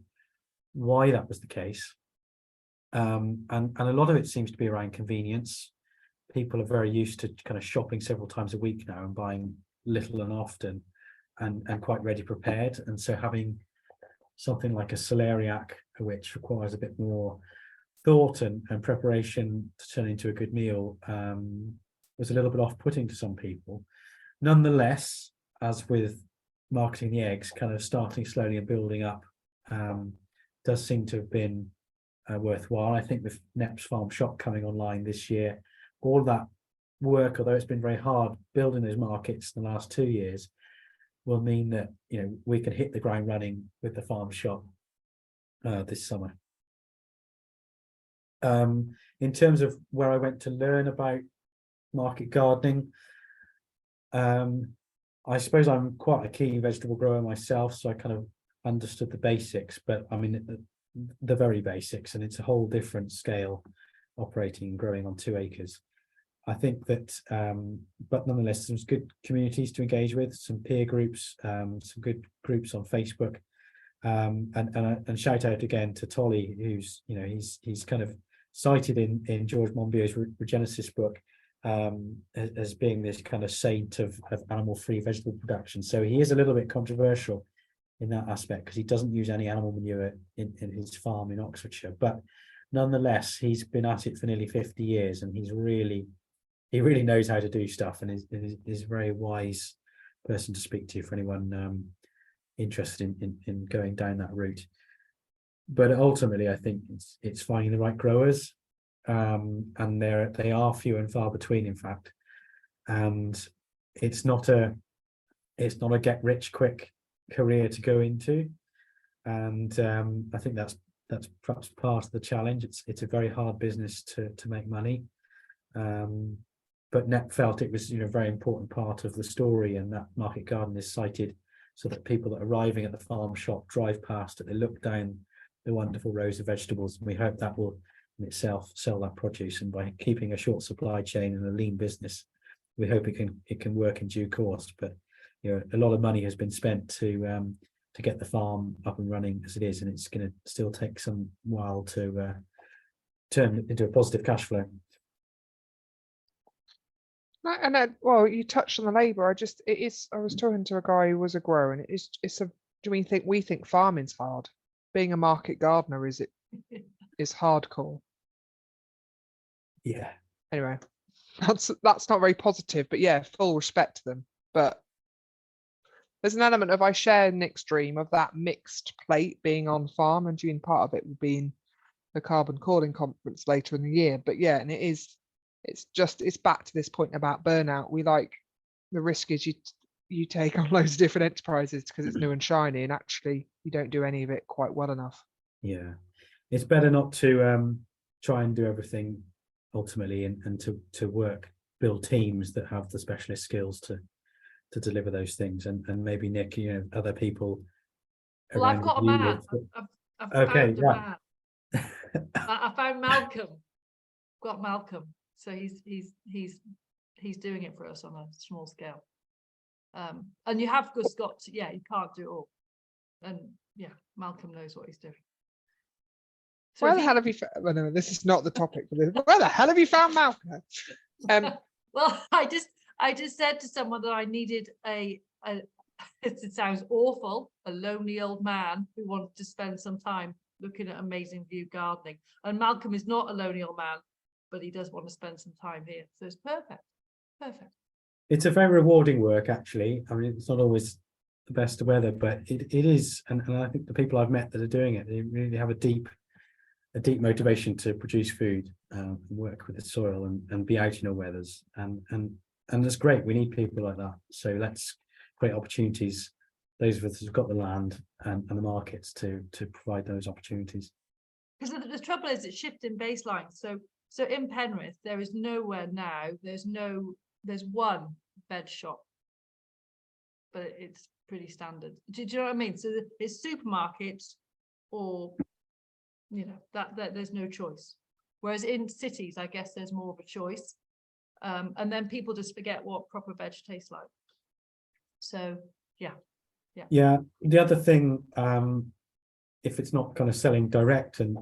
why that was the case. And a lot of it seems to be around convenience. People are very used to kind of shopping several times a week now and buying little and often and quite ready prepared. And so having something like a celeriac, which requires a bit more thought and preparation to turn into a good meal, was a little bit off-putting to some people. Nonetheless, as with marketing the eggs, kind of starting slowly and building up, does seem to have been worthwhile. I think with Knepp's farm shop coming online this year, all that work, although it's been very hard building those markets in the last 2 years, will mean that we can hit the ground running with the farm shop this summer. In terms of where I went to learn about market gardening, I suppose I'm quite a keen vegetable grower myself, so I kind of understood the basics, but I mean the very basics, and it's a whole different scale operating and growing on 2 acres. I think that, but nonetheless, there's good communities to engage with, some peer groups, some good groups on Facebook, and shout out again to Tolly, who's he's kind of cited in George Monbiot's Regenesis book as being this kind of saint of animal-free vegetable production. So he is a little bit controversial in that aspect because he doesn't use any animal manure in his farm in Oxfordshire, but nonetheless, he's been at it for nearly 50 years, and he really knows how to do stuff, and is a very wise person to speak to for anyone interested in going down that route. But ultimately, I think it's finding the right growers, and they are few and far between, in fact. And it's not a get rich quick career to go into, and I think that's perhaps part of the challenge. It's a very hard business to make money. But Knepp felt it was a very important part of the story, and that market garden is cited so that people that are arriving at the farm shop drive past it, they look down the wonderful rows of vegetables, and we hope that will in itself sell that produce. And by keeping a short supply chain and a lean business, we hope it can work in due course. But a lot of money has been spent to get the farm up and running as it is, and it's going to still take some while to turn it into a positive cash flow. And well, you touched on the labour. I was talking to a guy who was a grower, and we think farming's hard. Being a market gardener is hardcore. Yeah. Anyway, that's not very positive, but yeah, full respect to them. But there's an element of, I share Nick's dream of that mixed plate being on farm, and doing part of it will be in the carbon calling conference later in the year. But yeah, and it's back to this point about burnout. We like, the risk is you take on loads of different enterprises because it's new and shiny, and actually you don't do any of it quite well enough. Yeah, it's better not to try and do everything ultimately, and to build teams that have the specialist skills to deliver those things, and maybe Nick, other people. Well, I've got a man. I've okay, found a man. I found Malcolm. Got Malcolm, so he's doing it for us on a small scale. And you have just got to, you can't do it all. And yeah, Malcolm knows what he's doing. So where the hell have you found, well, no, this is not the topic for this. Where the hell have you found Malcolm? Well, I just said to someone that I needed it sounds awful, a lonely old man who wanted to spend some time looking at amazing view gardening. And Malcolm is not a lonely old man, but he does want to spend some time here. So it's perfect. It's a very rewarding work, actually. I mean, it's not always the best of weather, but it is. And I think the people I've met that are doing it, they really have a deep motivation to produce food, and work with the soil, and be out in all weathers. And that's great. We need people like that. So let's create opportunities. Those of us who've got the land and the markets to provide those opportunities. Because the trouble is, it's shifting baseline. So in Penrith, there is nowhere now. There's one veg shop, but it's pretty standard. Do you know what I mean? So it's supermarkets, or that there's no choice. Whereas in cities, I guess there's more of a choice, and then people just forget what proper veg tastes like. So yeah. The other thing, if it's not kind of selling direct and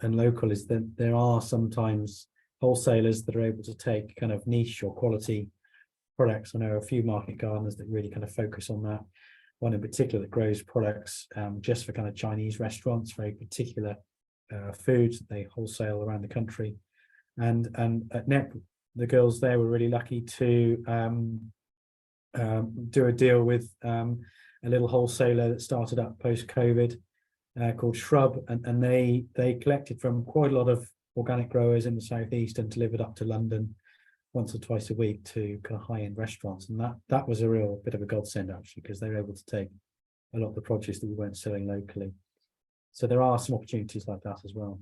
local, is that there are sometimes wholesalers that are able to take kind of niche or quality products. I know a few market gardeners that really kind of focus on that. One in particular that grows products just for kind of Chinese restaurants, very particular foods that they wholesale around the country. And at Knepp, the girls there were really lucky to do a deal with a little wholesaler that started up post-COVID called Shrub, and they collected from quite a lot of organic growers in the southeast and delivered up to London once or twice a week to kind of high-end restaurants. And that was a real bit of a godsend, actually, because they were able to take a lot of the produce that we weren't selling locally. So there are some opportunities like that as well.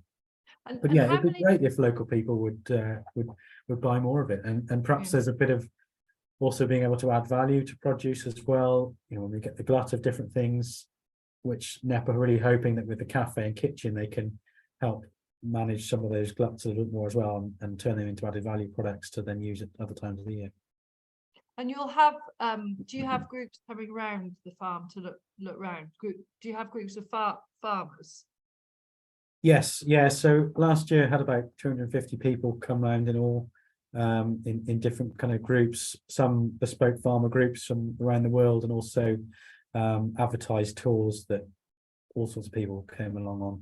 But yeah, it'd be great if local people would buy more of it, and perhaps there's a bit of also being able to add value to produce as well. When we get the glut of different things, which Knepp are really hoping that with the cafe and kitchen they can help manage some of those gluts a little bit more as well, and turn them into added value products to then use at other times of the year. And you'll have do you have groups coming around the farm to look round? Do you have groups of farmers? Yes, yeah. So last year had about 250 people come round in all, in different kind of groups, some bespoke farmer groups from around the world, and also advertised tours that all sorts of people came along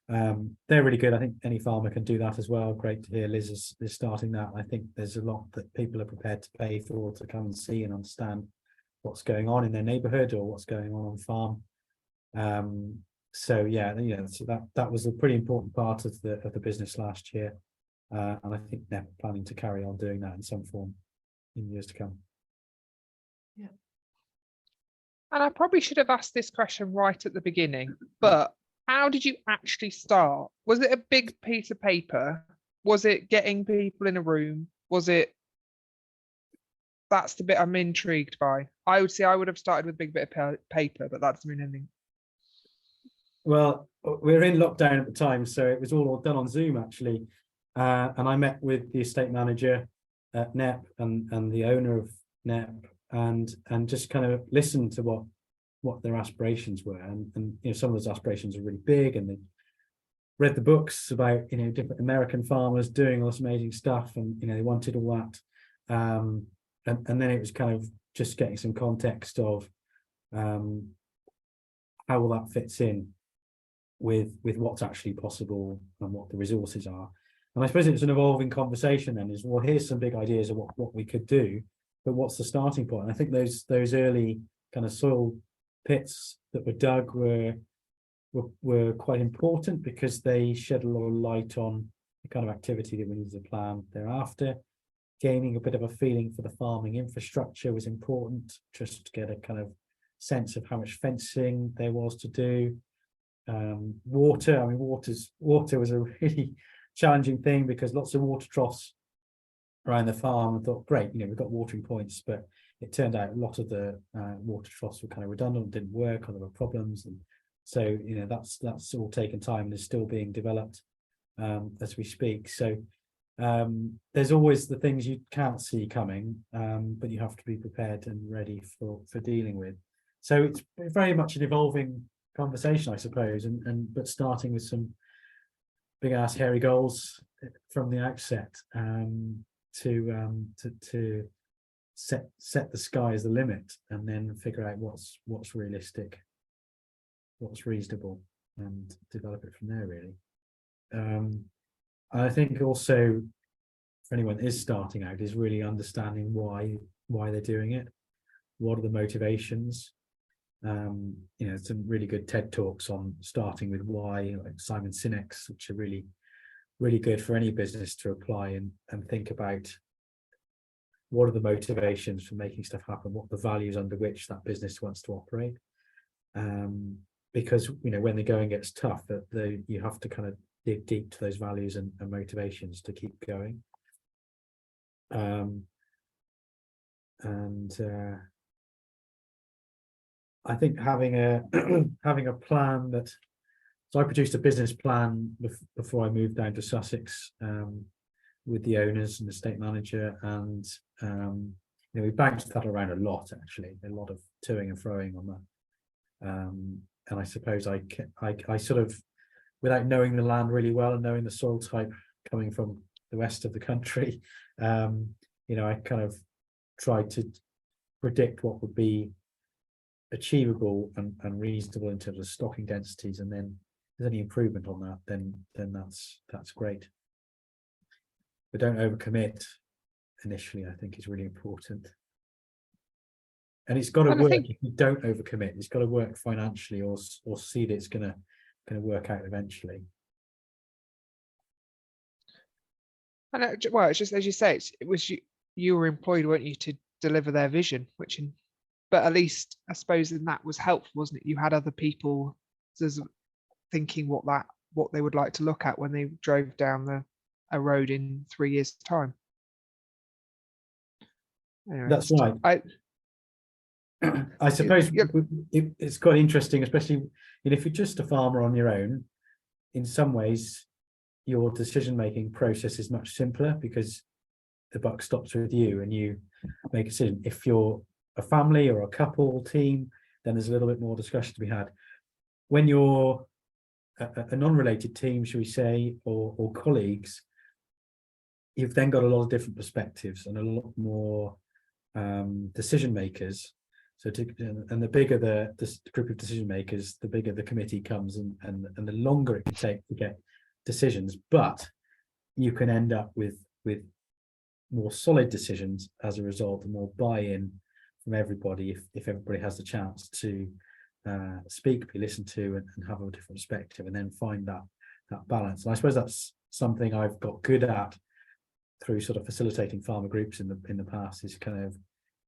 on. They're really good. I think any farmer can do that as well. Great to hear Liz is starting that. I think there's a lot that people are prepared to pay for to come and see and understand what's going on in their neighborhood or what's going on farm. So that was a pretty important part of the business last year, and I think they're planning to carry on doing that in some form in years to come. Yeah. And I probably should have asked this question right at the beginning, but how did you actually start? Was it a big piece of paper? Was it getting people in a room? That's the bit I'm intrigued by. I would say I would have started with a big bit of paper, but that doesn't mean anything. Well, we were in lockdown at the time, so it was all done on Zoom, actually. And I met with the estate manager at Knepp and the owner of Knepp, and just kind of listened to what their aspirations were, and some of those aspirations are really big, and they read the books about different American farmers doing all this amazing stuff, and they wanted all that, and then it was kind of just getting some context of how all that fits in with what's actually possible and what the resources are. And I suppose it's an evolving conversation then, is, well, here's some big ideas of what we could do, but what's the starting point? And I think those early kind of soil pits that were dug were quite important, because they shed a lot of light on the kind of activity that we need to plan thereafter. Gaining a bit of a feeling for the farming infrastructure was important, just to get a kind of sense of how much fencing there was to do. Water, I mean, water was a really challenging thing, because lots of water troughs around the farm. I thought, great, we've got watering points, but it turned out a lot of the water troughs were kind of redundant, didn't work, or there were problems. And so, that's all taken time and is still being developed as we speak. So there's always the things you can't see coming, but you have to be prepared and ready for dealing with. So it's very much an evolving conversation, I suppose, but starting with some big ass hairy goals from the outset, to set the sky as the limit, and then figure out what's realistic, what's reasonable, and develop it from there, really. I think also, for anyone that is starting out, is really understanding why they're doing it. What are the motivations? Some really good TED Talks on starting with why, like Simon Sinek's, which are really, really good for any business to apply and think about what are the motivations for making stuff happen, what are the values under which that business wants to operate. Because when the going gets tough, you have to kind of dig deep to those values and motivations to keep going. I think having a having a plan that, so I produced a business plan before I moved down to Sussex, with the owners and the estate manager, and we bounced that around a lot, actually, a lot of toing and froing on that. And I suppose I sort of, without knowing the land really well and knowing the soil type coming from the west of the country, I kind of tried to predict what would be achievable and reasonable in terms of stocking densities, and then if there's any improvement on that, then that's great. But don't overcommit initially, I think, is really important. And it's got to work. If you don't overcommit, it's got to work financially, or see that it's gonna work out eventually. And it's just, as you say, it was you were employed, weren't you, to deliver their vision, but at least I suppose in that was helpful, wasn't it? You had other people thinking what they would like to look at when they drove down a road in 3 years' time. Anyway, that's right. I suppose it's quite interesting, especially if you're just a farmer on your own. In some ways, your decision-making process is much simpler, because the buck stops with you and you make a decision. If you're a family or a couple team, then there's a little bit more discussion to be had. When you're a non-related team, shall we say, or colleagues, you've then got a lot of different perspectives and a lot more decision makers. So and the bigger the group of decision makers, the bigger the committee comes, and the longer it can take to get decisions. But you can end up with more solid decisions as a result, and more buy-in from everybody if everybody has the chance to speak, be listened to, and have a different perspective, and then find that balance. And I suppose that's something I've got good at through sort of facilitating farmer groups in the past, is kind of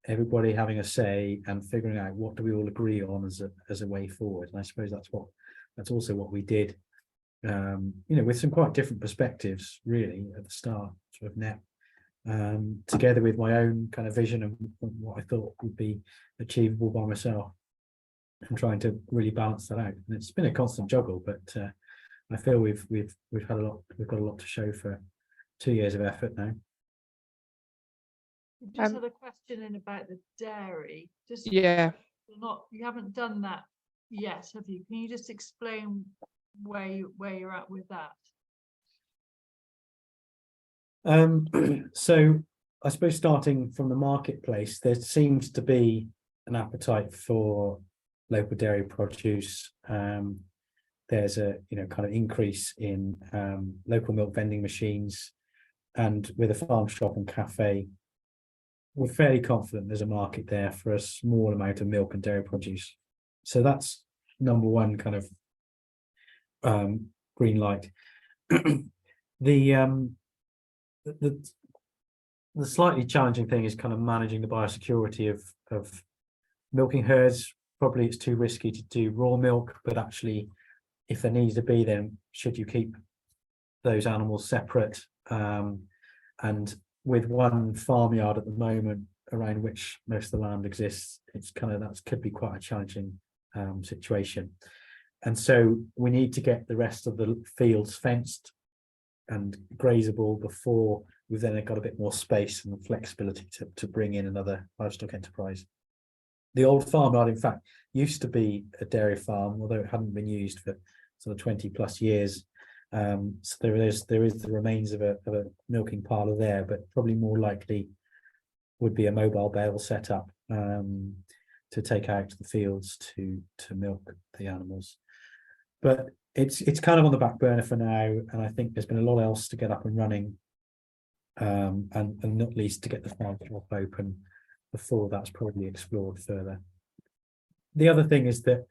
everybody having a say and figuring out what do we all agree on as a way forward. And I suppose that's also what we did, with some quite different perspectives really at the start, sort of Knepp, together with my own kind of vision of what I thought would be achievable by myself, and trying to really balance that out. And it's been a constant juggle, but I feel we've got a lot to show for 2 years of effort now. We've just had a question in about the dairy. Yeah. You haven't done that yet, have you? Can you just explain where you're at with that? So I suppose starting from the marketplace, there seems to be an appetite for local dairy produce. there's a kind of increase in local milk vending machines, and with a farm shop and cafe, we're fairly confident there's a market there for a small amount of milk and dairy produce. So that's number one kind of green light. The slightly challenging thing is kind of managing the biosecurity of milking herds. Probably it's too risky to do raw milk, but actually, if there needs to be, then should you keep those animals separate? And with one farmyard at the moment around which most of the land exists, it's kind of, that could be quite a challenging situation. And so we need to get the rest of the fields fenced and grazable before we've then got a bit more space and flexibility to bring in another livestock enterprise. The old farmyard, in fact, used to be a dairy farm, although it hadn't been used for sort of 20 plus years. So there is the remains of a milking parlour there, but probably more likely would be a mobile bale set up to take out to the fields to milk the animals. But it's kind of on the back burner for now, and I think there's been a lot else to get up and running, and not least to get the farm shop open before that's probably explored further. The other thing is that,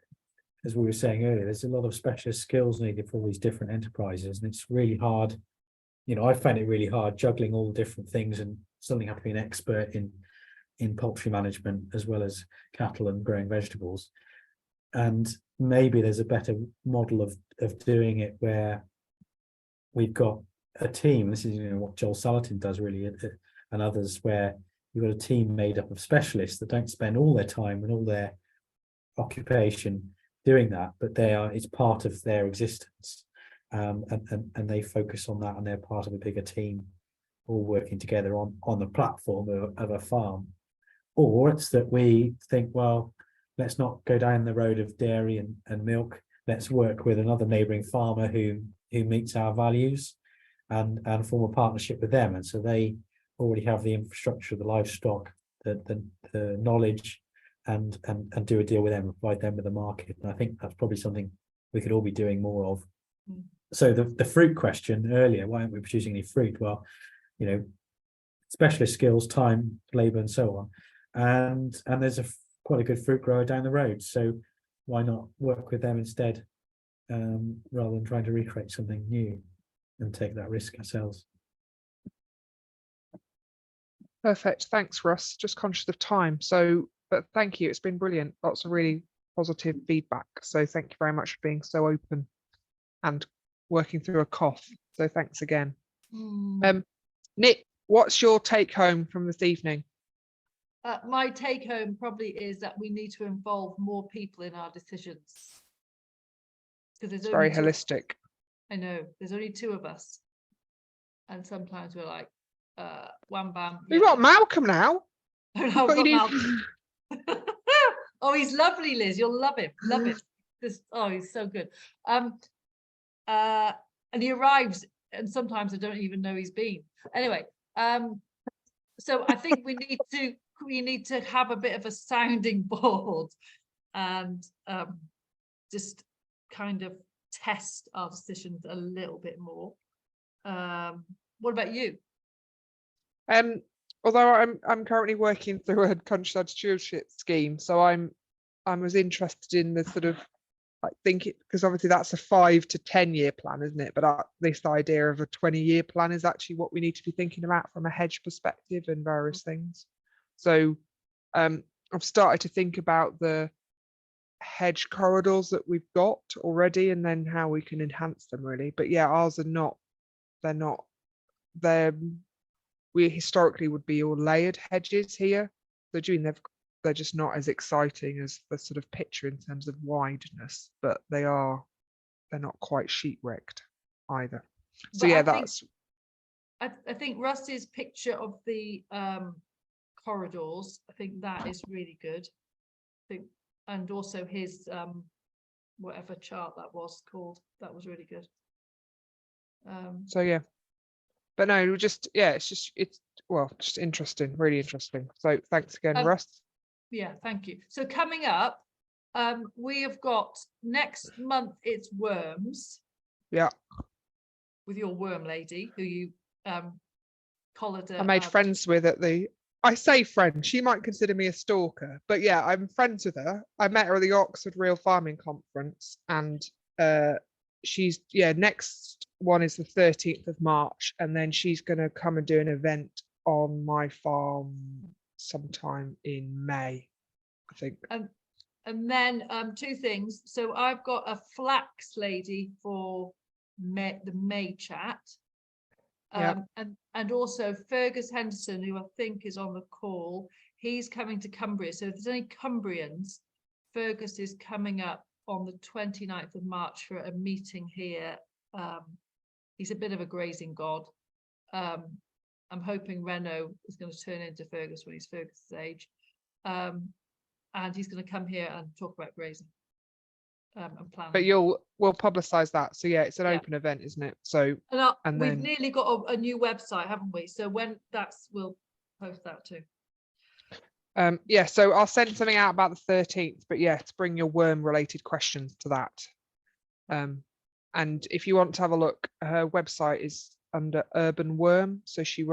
as we were saying earlier, there's a lot of specialist skills needed for all these different enterprises, and it's really hard. I find it really hard juggling all the different things and suddenly have to be an expert in poultry management as well as cattle and growing vegetables. And maybe there's a better model of doing it where we've got a team. This is what Joel Salatin does really, and others, where you've got a team made up of specialists that don't spend all their time and all their occupation doing that, but it's part of their existence, and they focus on that, and they're part of a bigger team, all working together on the platform of a farm. Or it's that we think, well, let's not go down the road of dairy and milk. Let's work with another neighbouring farmer who meets our values, and form a partnership with them. And so they already have the infrastructure, the livestock, the knowledge, and do a deal with them, provide them with a market. And I think that's probably something we could all be doing more of. So the fruit question earlier, why aren't we producing any fruit? Well, specialist skills, time, labour, and so on. And there's quite a good fruit grower down the road. So why not work with them instead, rather than trying to recreate something new and take that risk ourselves? Perfect. Thanks, Russ. Just conscious of time. But thank you. It's been brilliant. Lots of really positive feedback. So thank you very much for being so open and working through a cough. So thanks again. Nick, what's your take home from this evening? My take home probably is that we need to involve more people in our decisions. Because it's very holistic. I know, there's only two of us. And sometimes we're like, wham bam. We've got Malcolm now. I've got Malcolm. Oh, he's lovely, Liz. You'll love him. Love it. He's so good. And he arrives, and sometimes I don't even know he's been. Anyway, so I think we need to have a bit of a sounding board and just kind of test our decisions a little bit more. What about you? Although I'm currently working through a countryside stewardship scheme, so I was interested in the sort of thinking, because obviously that's a 5 to 10 year plan, isn't it? But this idea of a 20-year plan is actually what we need to be thinking about from a hedge perspective and various things. So I've started to think about the hedge corridors that we've got already, and then how we can enhance them really. But yeah, ours are not. We historically would be all layered hedges here. So they're just not as exciting as the sort of picture in terms of wideness, but they're not quite sheet wrecked either. So yeah, I think Russ's picture of the corridors, I think that is really good. I think, and also his whatever chart that was called, that was really good. So yeah. But no, it's just interesting, really interesting. So thanks again, Russ. Yeah, thank you. So coming up, We have got next month, it's worms. Yeah. With your worm lady, who you collared. I made friends with at the, I say friend, she might consider me a stalker, but yeah, I'm friends with her. I met her at the Oxford Real Farming Conference, and she's, yeah, next one is the 13th of March, and then she's going to come and do an event on my farm sometime in May, I think. And then two things. So I've got a flax lady for the May chat. And also Fergus Henderson, who I think is on the call, he's coming to Cumbria. So if there's any Cumbrians, Fergus is coming up on the 29th of March for a meeting here. He's a bit of a grazing god. I'm hoping Reno is going to turn into Fergus when he's Fergus's age. And he's going to come here and talk about grazing. And planning. But we'll publicize that. So yeah, it's an open event, isn't it? So and we've nearly got a new website, haven't we? So when we'll post that too. Yeah, so I'll send something out about the 13th, but yeah, to bring your worm related questions to that. And if you want to have a look, her website is under Urban Worm. So she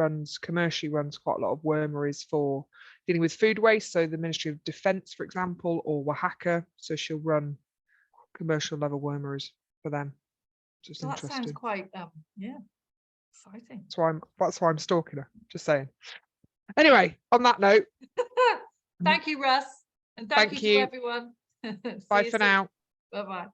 commercially runs quite a lot of wormeries for dealing with food waste. So the Ministry of Defence, for example, or Oaxaca. So she'll run commercial level wormeries for them. Just that sounds quite exciting. That's why I'm stalking her. Just saying. Anyway, on that note, thank you, Russ, and thank you to everyone. Bye for now. Bye bye.